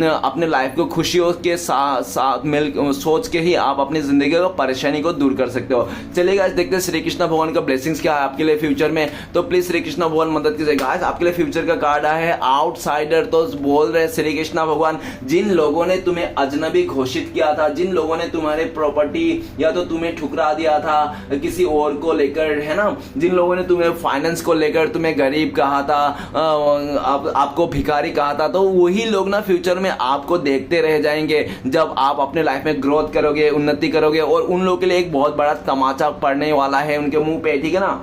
अपने लाइफ को खुशियों के साथ मिल सोच के ही आप अपनी जिंदगी को, परेशानी को दूर कर सकते हो। चलिए गाइस, देखते हैं श्री कृष्ण भगवान का ब्लेसिंग्स क्या है आपके लिए फ्यूचर में। तो प्लीज श्री कृष्ण भगवान मदद कीजिए। गाइस, आपके लिए फ्यूचर का कार्ड आया है आउटसाइडर। तो बोल रहे श्री कृष्ण भगवान, जिन लोगों ने तुम्हें अजनबी घोषित किया था, जिन लोगों ने तुम्हारे प्रॉपर्टी या तो तुम्हें ठुकरा दिया था किसी और को लेकर, है ना, जिन लोगों ने तुम्हें फाइनेंस को लेकर तुम्हें गरीब कहा था, आपको भिखारी कहा था, तो वही लोग ना फ्यूचर में आपको देखते रह जाएंगे जब आप अपने लाइफ में ग्रोथ करोगे, उन्नति करोगे। और उन लोगों के लिए एक बहुत बड़ा तमाचा पड़ने वाला है उनके मुंह पे, ठीक है ना।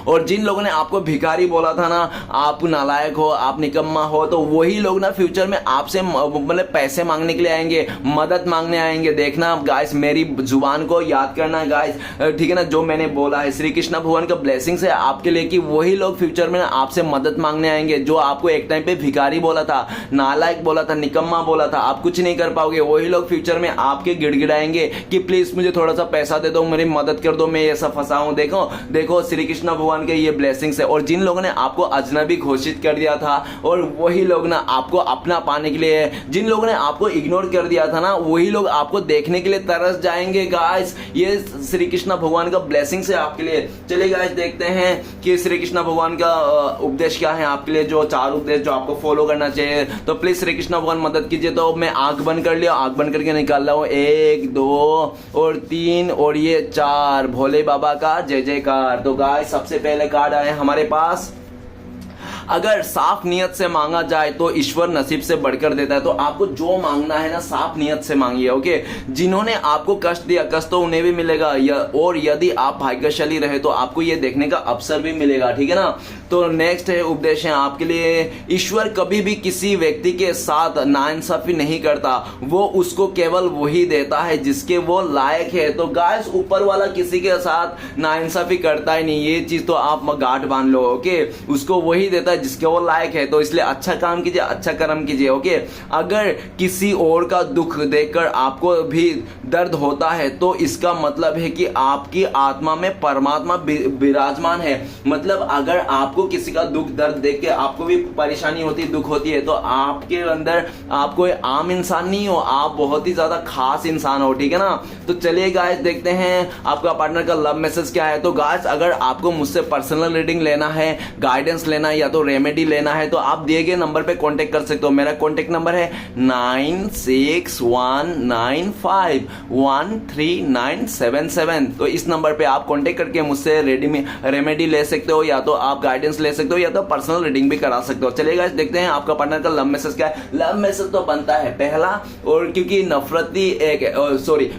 और जिन लोगों ने आपको भिखारी बोला था ना, आप नालायक हो, आप निकम्मा हो, तो वही लोग ना फ्यूचर में आपसे मतलब पैसे मांगने के लिए आएंगे, मदद मांगने आएंगे। देखना गाइस, मेरी जुबान को याद करना है गाइस, ठीक है ना, जो मैंने बोला है। श्री कृष्ण भगवान का ब्लेसिंग्स है आपके लिए कि वही लोग फ्यूचर में ना आपसे मदद मांगने आएंगे, जो आपको एक टाइम पे भिखारी बोला था, नालायक बोला था, निकम्मा बोला था, आप कुछ नहीं कर पाओगे, वही लोग फ्यूचर में आपके गिड़गिड़ाएंगे कि प्लीज मुझे थोड़ा सा पैसा दे दो, मेरी मदद कर दो, मैं ये सब फंसा हूं। देखो देखो, श्री कृष्ण भगवान के ये ब्लेसिंग्स है। और जिन लोगों ने आपको अजनबी घोषित कर दिया था, और वही लोग ना आपको अपना पाने के लिए, जिन लोगों ने आपको इग्नोर कर दिया था ना, वही लोग आपको देखने के लिए तरस जाएंगे गाइस। ये श्री कृष्ण भगवान का ब्लेसिंग्स है आपके लिए। चलिए गाइस, देखते हैं कि श्री कृष्ण भगवान का उपदेश क्या है आपके लिए, जो 4 उपदेश जो आपको फॉलो करना चाहिए। तो प्लीज श्री कृष्ण भगवान मदद कीजिए। तो मैं आंख बंद कर लिया, आंख बंद करके निकाल रहा हूं 1 2 और 3 और ये 4। भोले बाबा का जय जयकार। तो गाइस, सबसे पहले कार्ड आए हमारे पास, अगर साफ नियत से मांगा जाए तो ईश्वर नसीब से बढ़कर देता है। तो आपको जो मांगना है ना, साफ नियत से मांगिए। ओके, जिन्होंने आपको कष्ट दिया, कष्ट तो उन्हें भी मिलेगा, और यदि आप भाग्यशाली रहे तो आपको ये देखने का अवसर भी मिलेगा, ठीक है ना। तो नेक्स्ट है उपदेश है आपके लिए, ईश्वर कभी भी किसी व्यक्ति के साथ नाइंसाफी नहीं करता, वो उसको केवल वही देता है जिसके वो लायक है। तो गाइस, ऊपर वाला किसी के साथ नाइंसाफी करता ही नहीं, ये चीज तो आप गांठ बांध लो। ओके, उसको वही देता है जिसके वो लायक है। तो इसलिए अच्छा काम कीजिए, अच्छा कर्म कीजिए। ओके, अगर किसी और का दुख देखकर आपको भी दर्द होता है तो इसका मतलब है कि आपकी आत्मा में परमात्मा विराजमान है। मतलब अगर आपको किसी का दुख दर्द देख के आपको भी परेशानी होती है, दुख होती है, तो आपके अंदर आप कोई आम इंसान नहीं हो, आप बहुत ही ज्यादा खास इंसान हो, ठीक है ना। तो चलिए गाइस, देखते हैं आपका पार्टनर का लव मैसेज क्या है। तो गाइस, अगर आपको मुझसे पर्सनल रीडिंग लेना है, गाइडेंस लेना है, या तो रेमेडी लेना है तो आप दिए गए नंबर पे कांटेक्ट कर सकते हो। मेरा कांटेक्ट नंबर है 9619513977। तो इस नंबर पे आप कांटेक्ट करके मुझसे रेमेडी ले सकते हो, या तो आप गाइडेंस ले सकते हो, या तो पर्सनल रीडिंग भी करा सकते हो। चलिए गाइस देखते हैं आपका पार्टनर का लव मैसेज क्या है। लव मैसेज तो बनता है पहला, और क्योंकि नफरती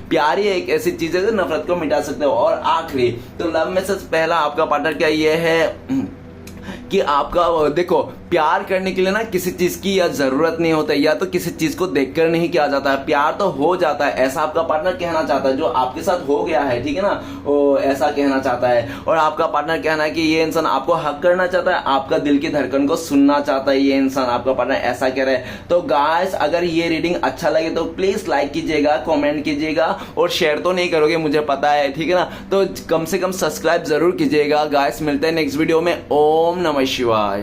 प्यार ही एक ऐसी चीज है जो नफरत को मिटा सकते हो। और आखिरी तो लव मैसेज पहला आपका पार्टनर क्या ये है कि आपका देखो, प्यार करने के लिए ना किसी चीज की या जरूरत नहीं होता है, या तो किसी चीज को देखकर नहीं किया जाता है, प्यार तो हो जाता है, ऐसा आपका पार्टनर कहना चाहता है। जो आपके साथ हो गया है, ठीक है ना, वो ऐसा कहना चाहता है। और आपका पार्टनर कहना है कि ये इंसान आपको हक करना चाहता है, आपका दिल की धड़कन को सुनना चाहता है, ये इंसान आपका पार्टनर ऐसा कह रहा है। तो गाइस अगर ये रीडिंग अच्छा लगे तो प्लीज लाइक कीजिएगा, कॉमेंट कीजिएगा, और शेयर तो नहीं करोगे मुझे पता है, ठीक है ना, तो कम से कम सब्सक्राइब जरूर कीजिएगा। गाइस मिलते हैं नेक्स्ट वीडियो में। ओम नमः शिवाय।